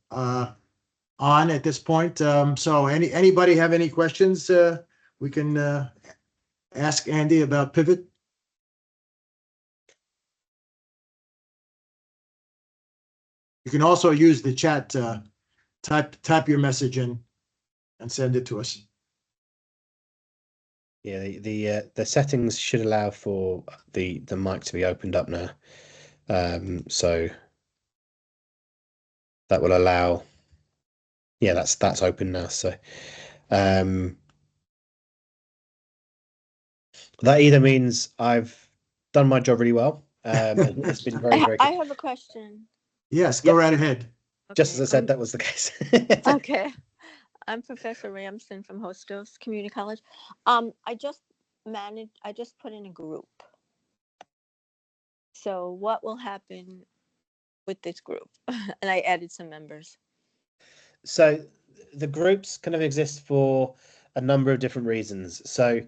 at this point. So anybody have any questions? We can ask Andy about Pivot. You can also use the chat. Type your message in and send it to us. Yeah, the settings should allow for the mic to be opened up now. So that will allow. Yeah, that's open now. So that either means I've done my job really well. It's been very good. I have a question. Yes, go right ahead. Just as I said, that was the case. Okay. I'm Professor Ramsden from Hostos Community College. I just put in a group. So what will happen with this group? And I added some members. So the groups kind of exist for a number of different reasons. So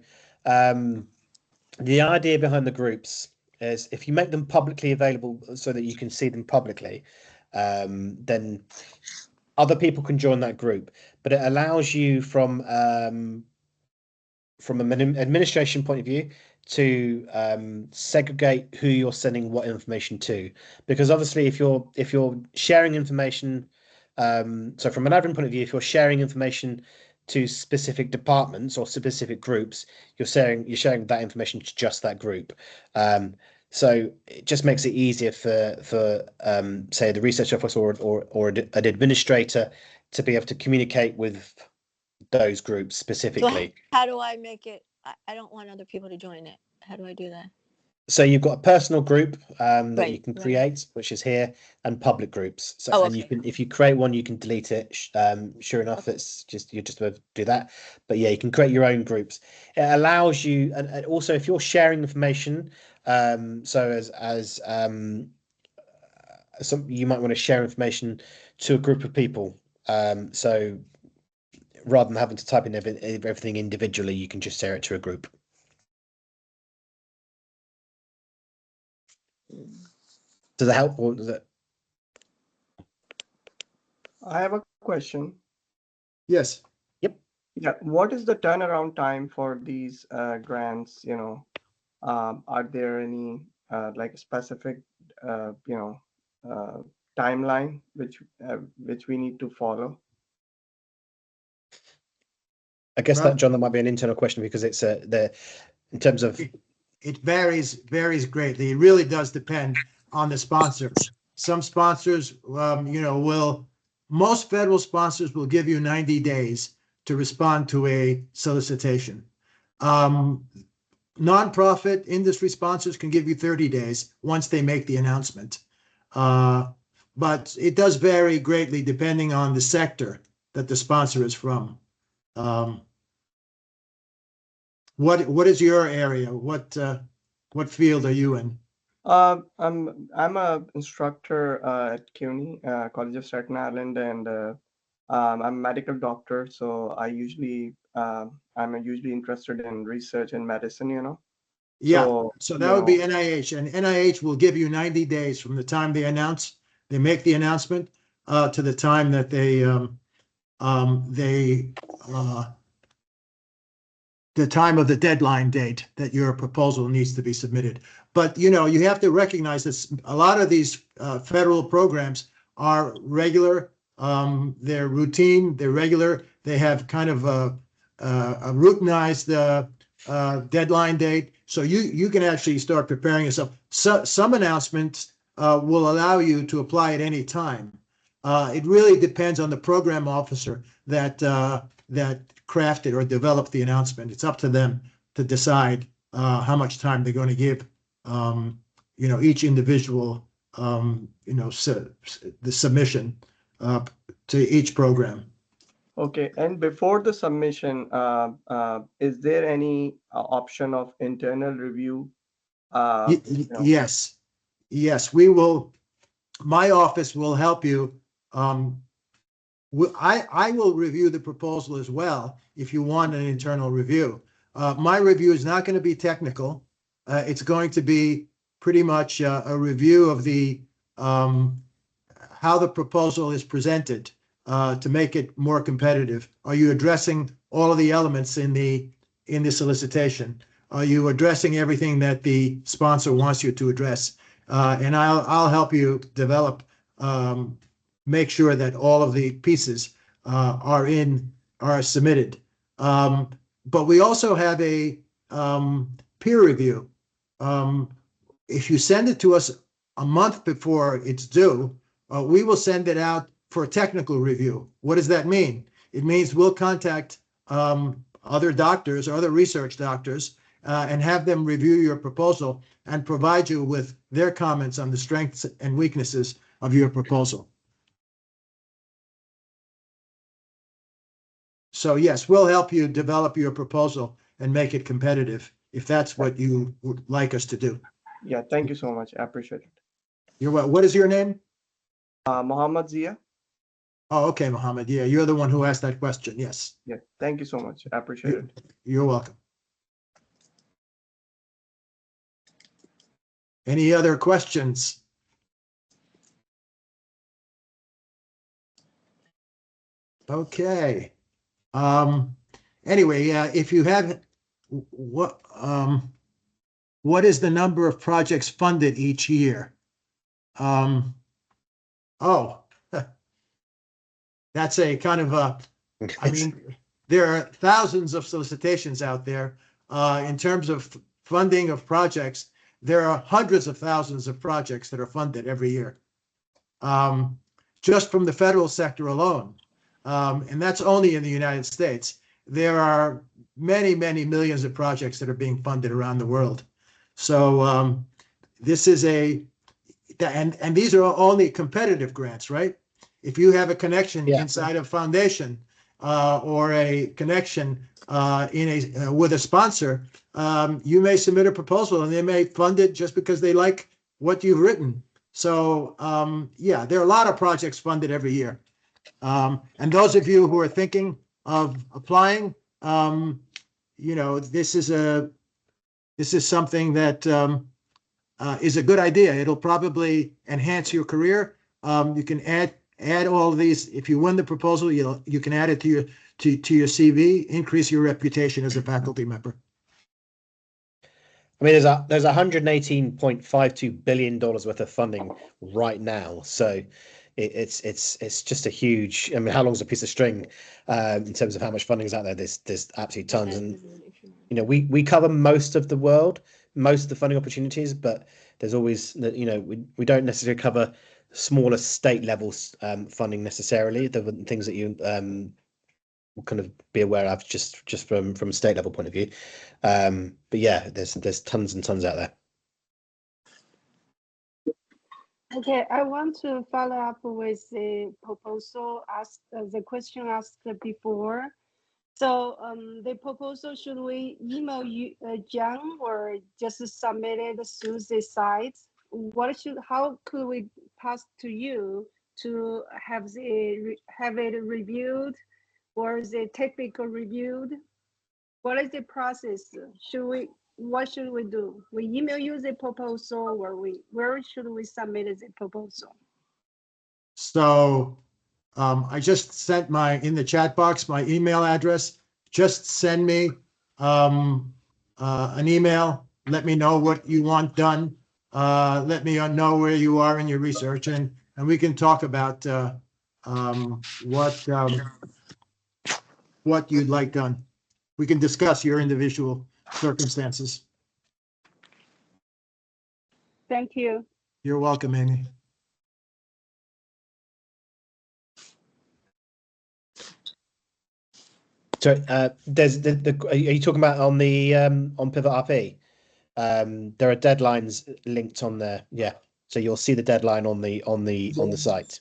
the idea behind the groups is if you make them publicly available so that you can see them publicly, then other people can join that group. But it allows you from an administration point of view to segregate who you're sending what information to, because obviously if you're sharing information, so from an admin point of view, if you're sharing information to specific departments or specific groups, you're sharing that information to just that group. So it just makes it easier for say the research officer or an administrator to be able to communicate with those groups specifically. So how do I make it? I don't want other people to join it. How do I do that? So you've got a personal group that Right, you can right. create, which is here, and public groups. So Oh, and you okay. can, if you create one, you can delete it. Sure enough, it's just you're just about to do that. But yeah, you can create your own groups. It allows you, and also if you're sharing information, so as some you might want to share information to a group of people. So rather than having to type in everything individually, you can just share it to a group. Does that help, or does it? I have a question. Yes. Yep. Yeah, what is the turnaround time for these grants? Are there any like specific uh, timeline which we need to follow? I guess Well, that, John, that might be an internal question because it's in terms of it varies greatly. It really does depend on the sponsor. Some sponsors, most federal sponsors will give you 90 days to respond to a solicitation. Nonprofit industry sponsors can give you 30 days once they make the announcement. But it does vary greatly depending on the sector that the sponsor is from. What is your area? What field are you in? I'm a instructor at CUNY, College of Staten Island, and I'm a medical doctor. So I'm usually interested in research and medicine. Yeah, So so that you would be know, NIH, and NIH will give you 90 days from the time they make the announcement, to the time that they the time of the deadline date that your proposal needs to be submitted. But you have to recognize that a lot of these federal programs are regular. They're routine. They're regular. They have kind of a routinized deadline date, so you can actually start preparing yourself. Some announcements will allow you to apply at any time. It really depends on the program officer that crafted or developed the announcement. It's up to them to decide how much time they're going to give each individual the submission to each program. okay. And before the submission, is there any option of internal review? Yes, we will. My office will help you. I will review the proposal as well if you want an internal review. My review is not going to be technical. It's going to be pretty much a review of how the proposal is presented to make it more competitive. Are you addressing all of the elements in the solicitation? Are you addressing everything that the sponsor wants you to address? And I'll help you develop, make sure that all of the pieces are submitted. But we also have a peer review. If you send it to us a month before it's due, we will send it out for a technical review. What does that mean? It means we'll contact other doctors, other research doctors, and have them review your proposal and provide you with their comments on the strengths and weaknesses of your proposal. So yes, we'll help you develop your proposal and make it competitive if that's what you would like us to do. Yeah, thank you so much. I appreciate it. You're what is your name? Mohammed Zia. Oh, okay, Mohammed. Yeah, you're the one who asked that question. Yes. Yeah, thank you so much. I appreciate it. You're welcome. Any other questions? Okay. Anyway, if you have what is the number of projects funded each year? Oh, that's a kind of I mean, there are thousands of solicitations out there. In terms of funding of projects, there are hundreds of thousands of projects that are funded every year, just from the federal sector alone. And that's only in the United States. There are many, many millions of projects that are being funded around the world. So this is and these are only competitive grants, right? If you have a connection inside a foundation or a connection with a sponsor, you may submit a proposal and they may fund it just because they like what you've written. So yeah, there are a lot of projects funded every year. And those of you who are thinking of applying, this is something that is a good idea. It'll probably enhance your career. You can add all of these. If you win the proposal, you can add it to your CV, increase your reputation as a faculty member. I mean, there's $118.52 billion worth of funding right now, so it's just a huge. I mean, how long's a piece of string in terms of how much funding is out there? There's absolutely tons, and we cover most of the world, most of the funding opportunities, but there's always we don't necessarily cover smaller state level funding necessarily. The things that you will kind of be aware of just from a state level point of view. But yeah, there's tons and tons out there. Okay, I want to follow up with the proposal asked, the question asked before. So the proposal, should we email you, John, or just submit it through the site? How could we pass to you to have it reviewed, or the technical reviewed? What is the process? What should we do? We email you the proposal, or where should we submit the proposal? So I just sent in the chat box, my email address. Just send me an email. Let me know what you want done. Let me know where you are in your research, and we can talk about what you'd like done. We can discuss your individual circumstances. Thank you. You're welcome, Amy. So there's are you talking about on the on Pivot RP? There are deadlines linked on there. Yeah, so you'll see the deadline on the site.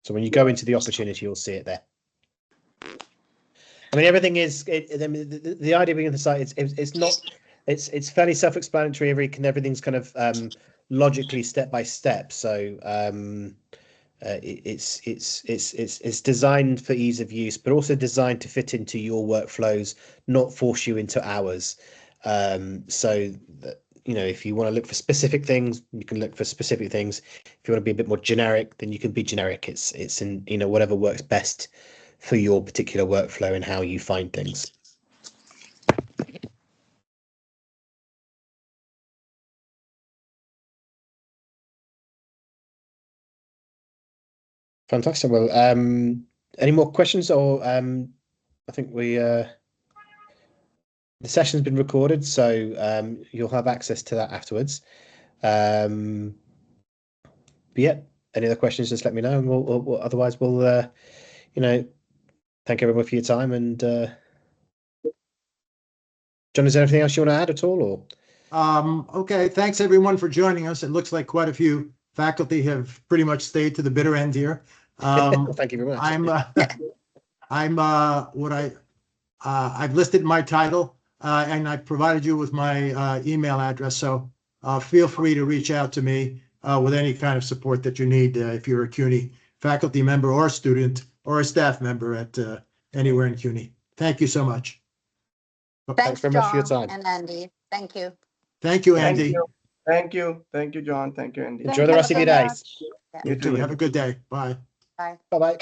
So when you go into the opportunity, you'll see it there. I mean, everything is. The idea being on the site, it's fairly self-explanatory. Everything's kind of logically step by step. So it's designed for ease of use, but also designed to fit into your workflows, not force you into hours. So that, if you want to look for specific things, you can look for specific things. If you want to be a bit more generic, then you can be generic. It's in whatever works best for your particular workflow and how you find things. Fantastic. Well, any more questions, or I think the session's been recorded, so you'll have access to that afterwards. But yeah, any other questions, just let me know, and otherwise we'll thank everyone for your time. And John, is there anything else you want to add at all, or? Okay, thanks everyone for joining us. It looks like quite a few faculty have pretty much stayed to the bitter end here. Thank you very much. I've listed my title and I provided you with my email address. So feel free to reach out to me with any kind of support that you need if you're a CUNY faculty member or student or a staff member at anywhere in CUNY. Thank you so much. Thanks very much for your time. And Andy. Thank you. Thank you, Andy. Thank you, John. Thank you, Andy. Enjoy the rest of your day. You too. Have a good day. Bye. Bye. Bye-bye.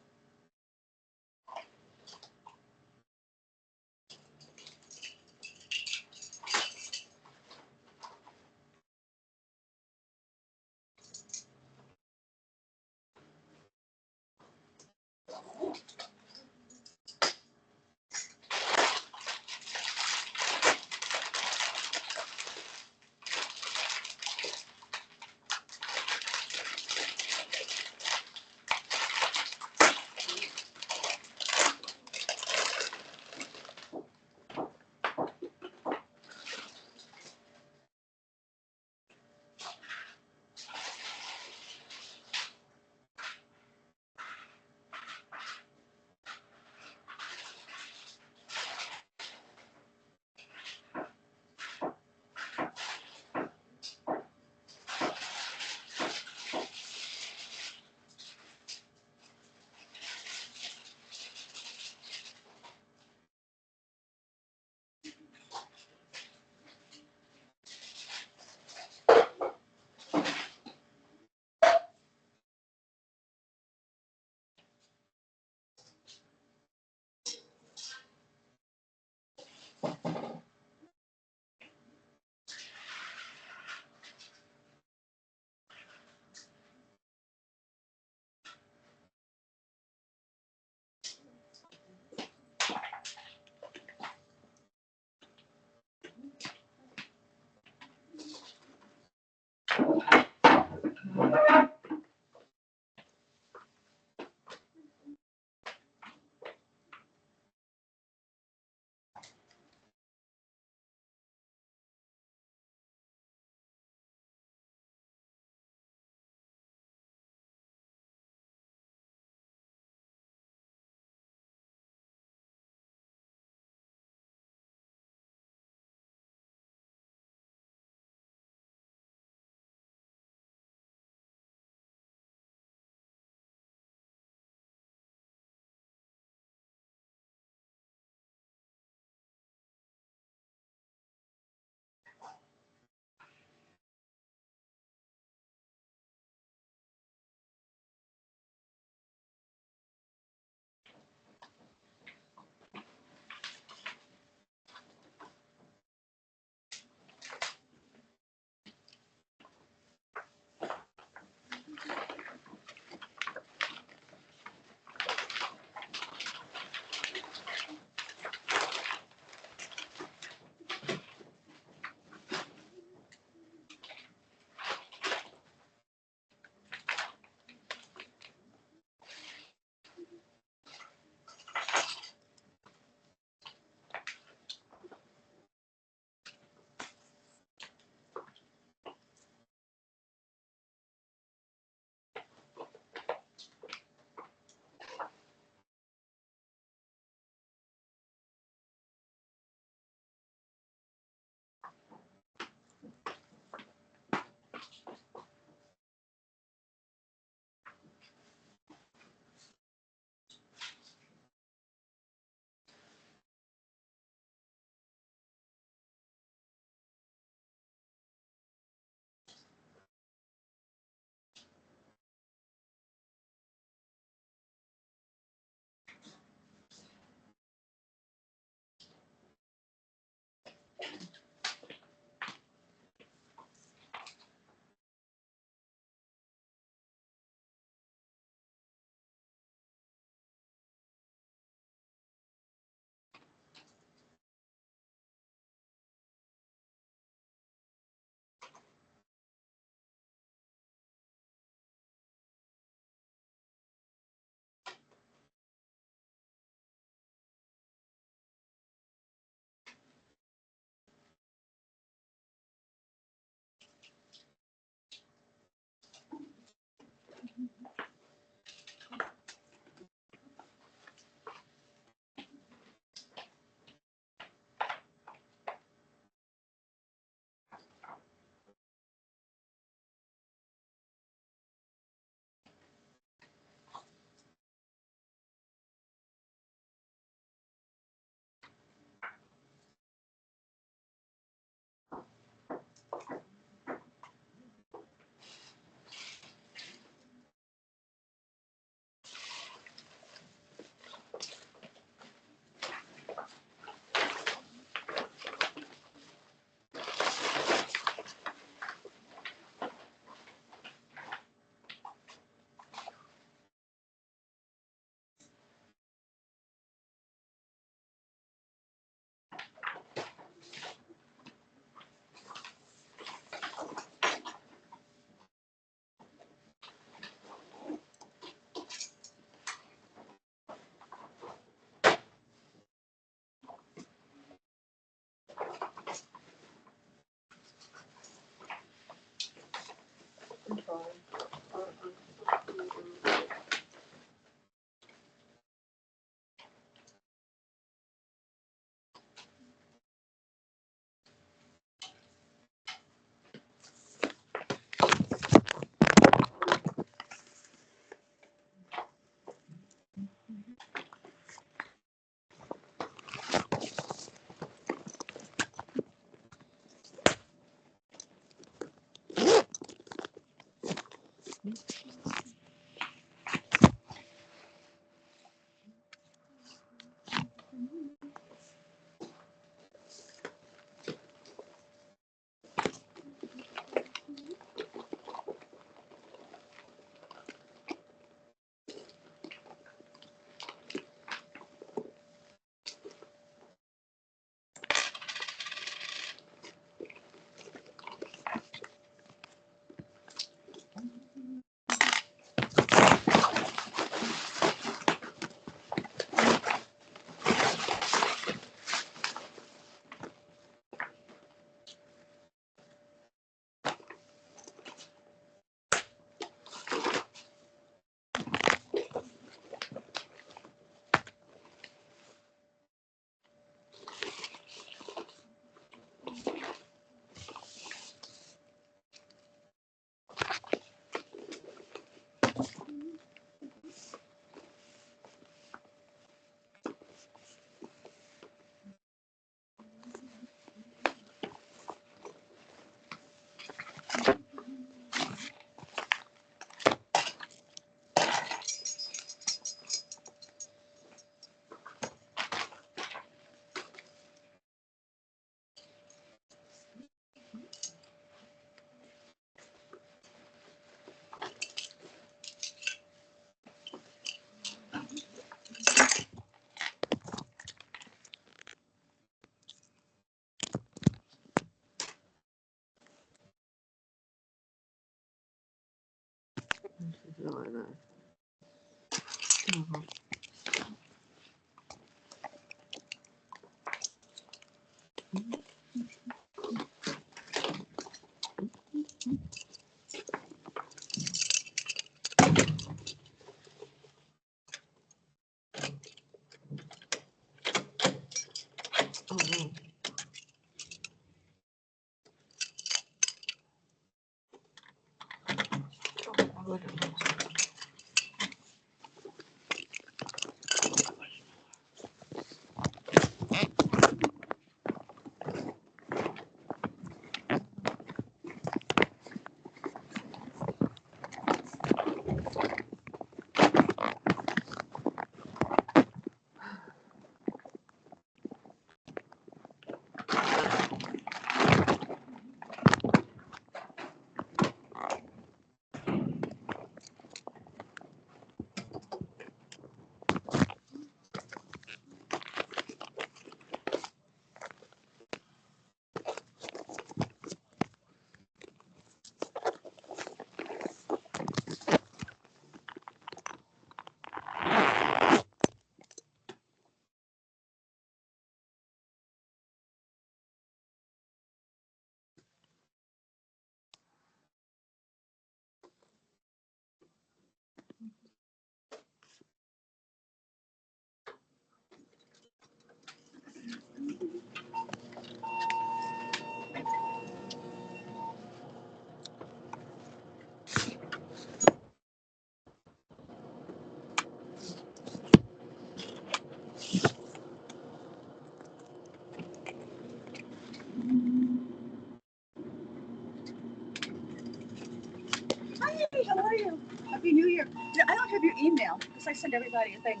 are you? Happy New Year. Yeah, I don't have your email because I send everybody a thing.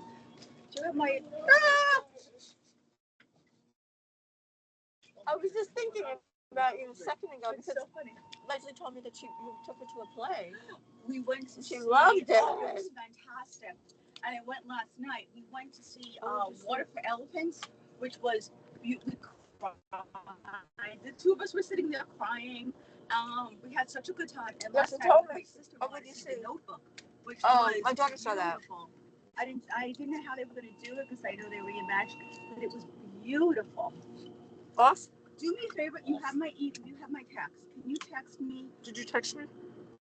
Do you have my? Ah! I was just thinking about you a second ago It's because so funny. Leslie told me that you took her to a play. We went to She see, loved it. Oh, it was fantastic. And I went last night. We went to see Water for Elephants, which was we cried. The two of us were sitting there crying. We had such a good time. And Yes, last you night told my me. sister Oh, wanted what'd you to see see? The Notebook, which Oh, was my daughter saw that. beautiful. I didn't know how they were going to do it because I know they reimagined it, but it was beautiful. Awesome. Do me a favor. You have my text. Can you text me? Did you text me?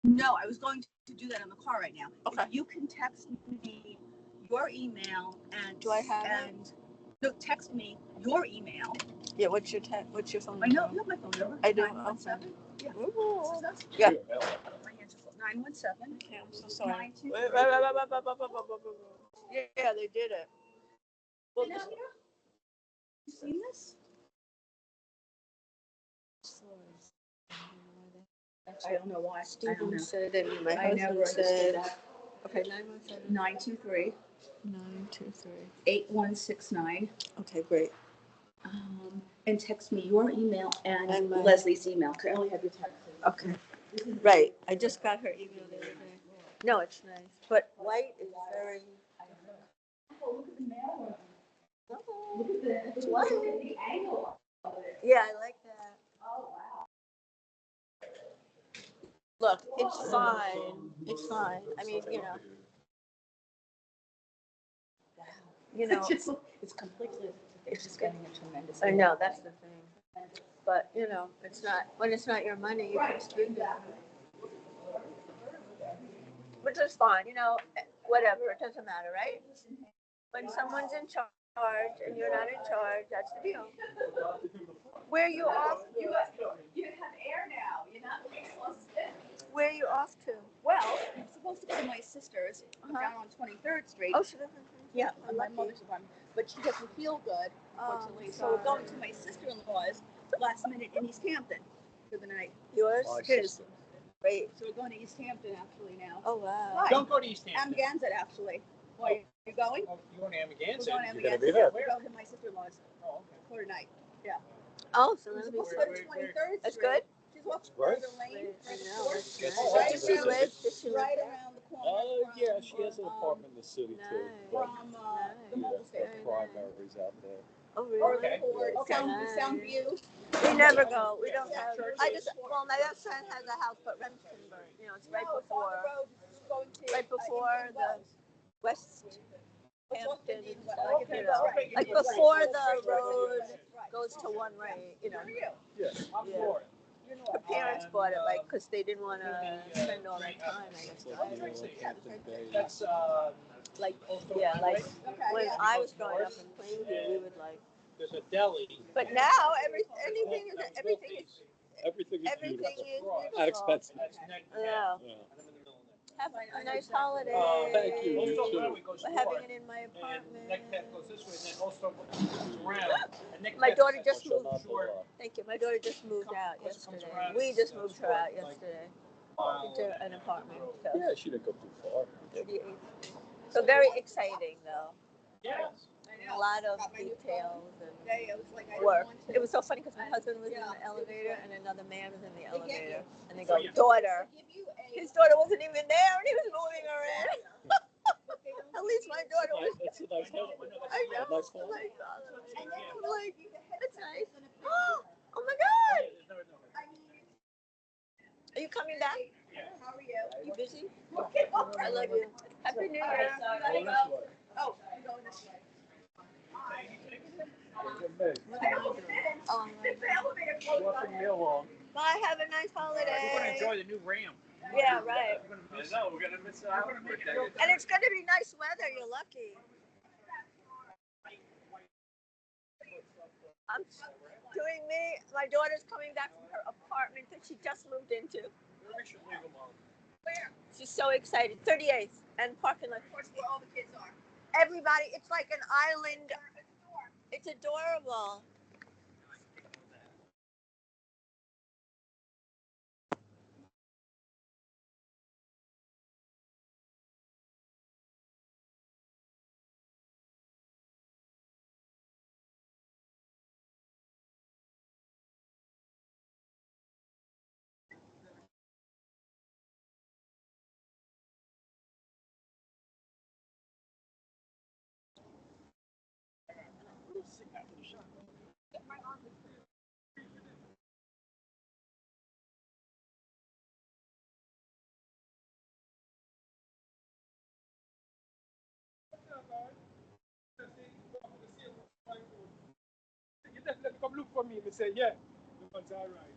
No, I was going to do that in the car right now. Okay. If you can text me your email and Do I have it? No, text me your email. Yeah. What's your phone number? I know you have my phone number. I do. 917. Yeah. Ooh. Yeah. Yeah. 917. Okay, I'm so sorry. 923. Wait. Yeah, they did it. Well, You seen this? I don't know why. Stephen said, and my I never husband understood said. that. Okay, 917. 923 923. 8169. Okay, great. And text me your email and And my- Leslie's email. 'Cause I only have your text. Okay. Right. I just got her email the other day. No, it's nice, but white is very. Look at the angle. Yeah, I like that. Look, it's fine. It's fine. I mean, It's completely. It's just getting a tremendous. I know that's the thing. But it's not when it's not your money, you can spend it. Which is fine. Whatever. It doesn't matter, right? When someone's in charge and you're not in charge, that's the deal. Where are you off? You have air now. You're not exhausted. Where are you off to? Well, I'm supposed to go to my sister's down on 23rd Street. Oh, she doesn't. Yeah, on my mother's apartment. But she doesn't feel good, unfortunately. So we're going to my sister-in-law's last minute in East Hampton for the night. Yours? His. Great. So we're going to East Hampton actually now. Oh wow. Hi. Don't go to East Hampton. Amagansett actually. Why you going? Oh, you want to We're Amagansett? going to You're gonna Amagansett. be there. We're going to my sister-in-law's Oh, okay. for tonight. Oh, so We're that'll be supposed to go to Where- 23rd That's Street. good. She's walking Right. further lane. I Right know. across. That's Oh, nice. that's Does she good. live? Does she live Right there? around the corner. Yeah, from, she has an apartment in the city too. Nice. But From the Nice. mobile the station. primaries out there. Oh Or really? the Ford. Okay. Sound View. We never go. We don't have. My best friend has a house, but Remsenburg. It's right No, it's on before. the road. It's going to, Right before Indian the Wells. West It's Hampton. off Indian It's Wells. like, Okay, like right. before Right. the road Right. goes to one way. Who are you? Yeah, I'm Yeah. for it. You're Her North. parents bought it because they didn't want to spend all that time. I guess. It's like, Hampton Bay. That's Like Also, yeah, like Okay, when yeah. I was growing up in Plainview, we would like. There's a deli. But now everything is Everything is everything beautiful. is beautiful. Not expensive. Okay. Yeah. Yeah. Have a nice holiday. Thank you. You too. We're having it in my apartment. Necknet goes this way, and then also goes around. And Necknet My daughter just shall moved. not go up. Thank you. My daughter just moved out yesterday. We just moved her out yesterday into an apartment. So Yeah, she didn't go too far. 38. So very exciting though. Yes. A lot of details and Day, I was like, I work. don't want to. It was so funny because my husband was in Yeah. the elevator and another man was in the They get elevator, you. and they go, They daughter. Give you a. His daughter wasn't even there, and he was moving her in. But they don't At least my daughter was. It's a nice home. I know. A nice I'm home. like, And then I'm they'll like, give you the head that's count nice. and a picture. Oh my God. I mean, Are you coming back? how are you? You busy? Okay, well, I love you. Happy New All Year. right, so you gotta go. Oh, I'm going this way. I hope it is. Oh, If the elevator goes up. bye. Have a nice holiday. We're gonna enjoy the new Ram. Yeah, right. We're gonna miss it. We're gonna miss out. And it's going to be nice weather. You're lucky. I'm doing me. My daughter's coming back from her apartment that she just moved into. We should leave them on. Where? She's so excited. 38th and parking lot. Of course, where all the kids are. Everybody, it's like an island. It's adorable. You definitely come look for me. Me say, yeah, it was all right.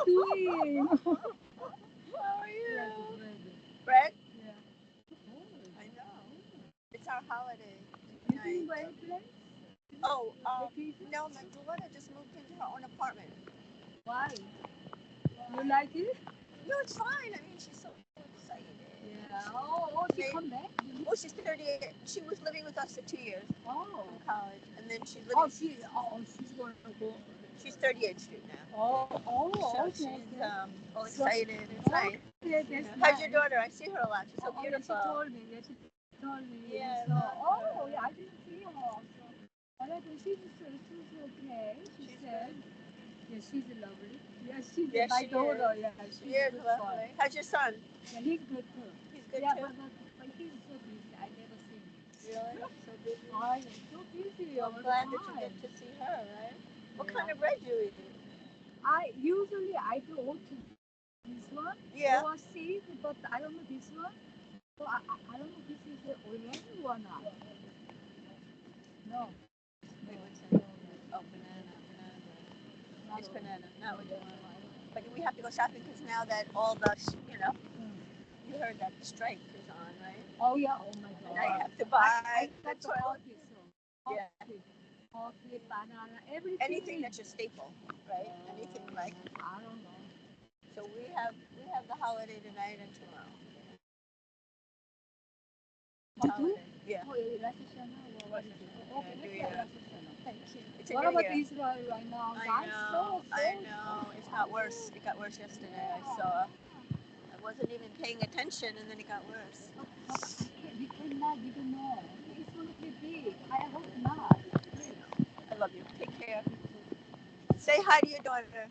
doing? How are you? Bread. Bread? Yeah. I know. It's our holiday You doing night. well, place? Oh, no, my daughter just moved into her own apartment. Why? You like it? No, it's fine. I mean, she's so excited. Yeah. Oh, she come back? Oh, she's 38. She was living with us for 2 years Oh. in college, and then she's Oh, living. she's going to go. She's 38th Street now. Oh, So okay. she's all excited. It's nice. Yeah, that's How's your nice. daughter? I see her a lot. She's so Oh, yeah, beautiful. she told me. Yeah, she told me. Yeah, I So, love oh, her. yeah, I didn't see her. So, but I think she's okay. She She's said, good. yeah, she's lovely. Yeah, she's Yes, my she daughter. is. Yeah, She she's is good lovely. How's your son? Yeah, he's good too. He's good Yeah, too. but he's so busy. I never see him. Really? So busy. I am so busy Well, all I'm the glad that you time. get to see her, right? What Yeah. kind of bread do you eat? I usually I do oat this one. Yeah. Or seed, but I don't know this one. So I don't know if this is the orange or not. No. Wait, what's that? Oh, banana. It's banana. Not what you want. But we have to go shopping because now that all the, you heard that the strike is on, right? Oh yeah. Oh my And God. I have to buy I the got the toilet. coffee, so Yeah. coffee, banana, everything. Anything that's your staple, right? Anything like. I don't know. So we have the holiday tonight and tomorrow. You do? Holiday. Yeah. Oh, Rosh Hashanah. What is it? Okay, Yeah, New okay, Year. Rosh Hashanah. Thank you. It's a What new about year. Israel right now? I know. It's got worse. It got worse yesterday. I saw. I wasn't even paying attention, and then it got worse. We cannot, we don't know. It's going to be big. I hope not. I love you. Take care. Say hi to your daughter.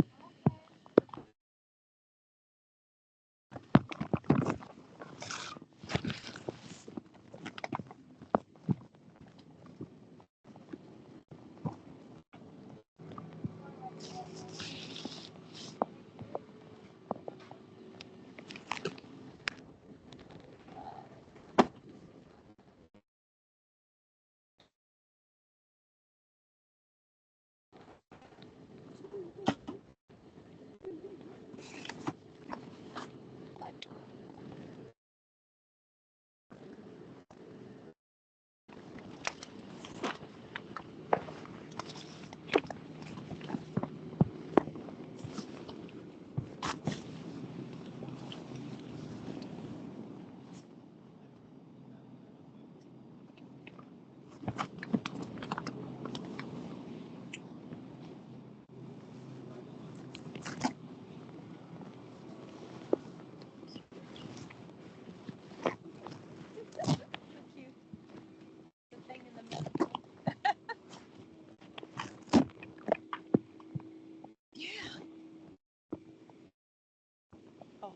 Cute. The thing in the middle. Yeah. Oh.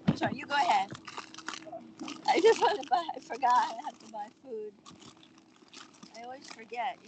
I'm sorry. You go ahead. I just want to buy. I forgot. I have to buy food. I always forget.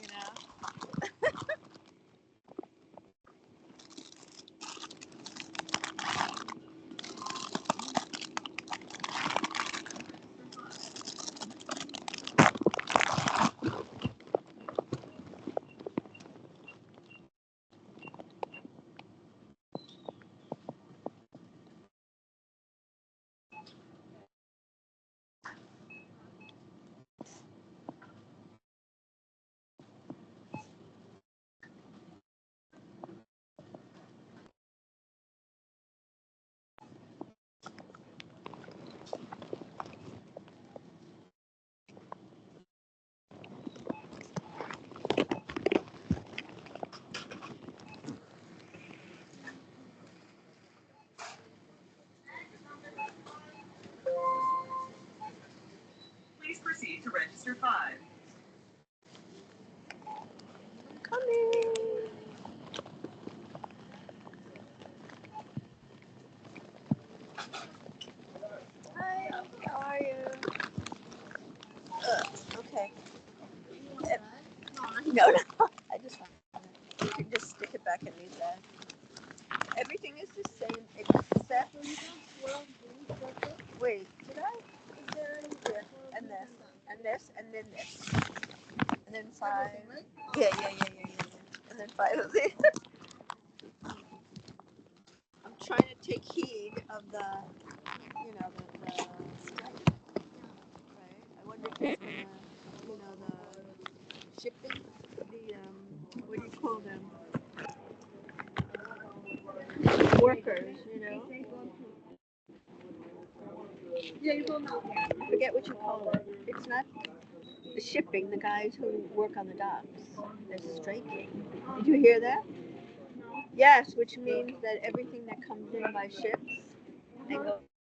Please proceed to register 5. Coming. Hi. How are you? Okay. No, no. I just want you can just stick it back in these bags. Everything is the same except. Wait, did I? Is there any? Yeah. And this, and this, and then this, and then 5. Yeah. And then 5 of these. take heed of the, you know, the strike, right? I wonder if it's gonna, you know, the shipping, the what do you call them? Workers, you know. Yeah, you go now. I forget what you call it. It's not the shipping. The guys who work on the docks, they're striking. Did you hear that? Yes, which means that everything that comes in by ships and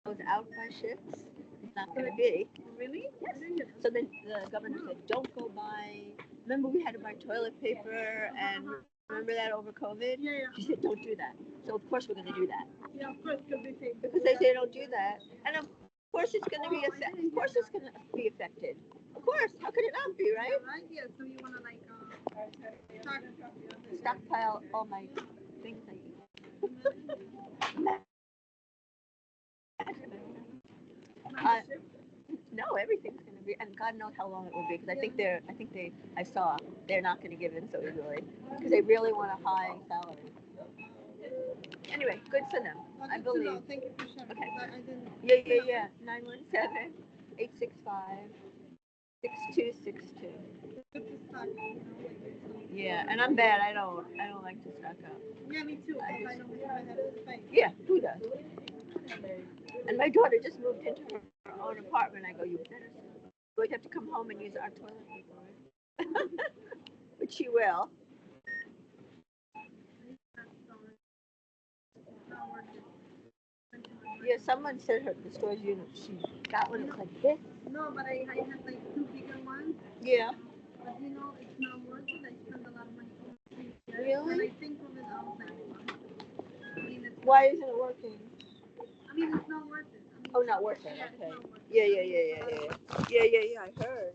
goes out by ships is not going to be. Really? Yes. So then the governor said, don't go buy. Remember, we had to buy toilet paper and remember that over COVID? Yeah, yeah. She said, don't do that. So of course we're going to do that. Yeah, of course, because they say. Because they say don't do that, and of course it's going to be affected. Of course it's going to be affected. Of course, how could it not be, right? Right? Yeah, so you want to like start. Stockpile all my things I eat. No, everything's going to be, and God knows how long it will be. Because I saw they're not going to give in so easily because they really want a high salary. Anyway, good for them. I believe. Thank you for sharing. Okay. I didn't. Yeah. 917-865-6262. Good to start. Yeah, and I'm bad. I don't like to stock up. Yeah, me too. I don't have the space. Yeah, who does? And my daughter just moved into her own apartment. I go, you better. We'd have to come home and use our toilet paper. But she will. Yeah, someone said the storage unit she got one. It's like this. No, but I had like 2 bigger ones. Yeah. But you know, it's not worth it. I spend a lot of money. Really? And I think of it, I was like, I mean, why isn't it working? I mean, it's not worth it. I mean, Oh, not worth it. yeah, it's Okay. not worth it. Yeah. I heard.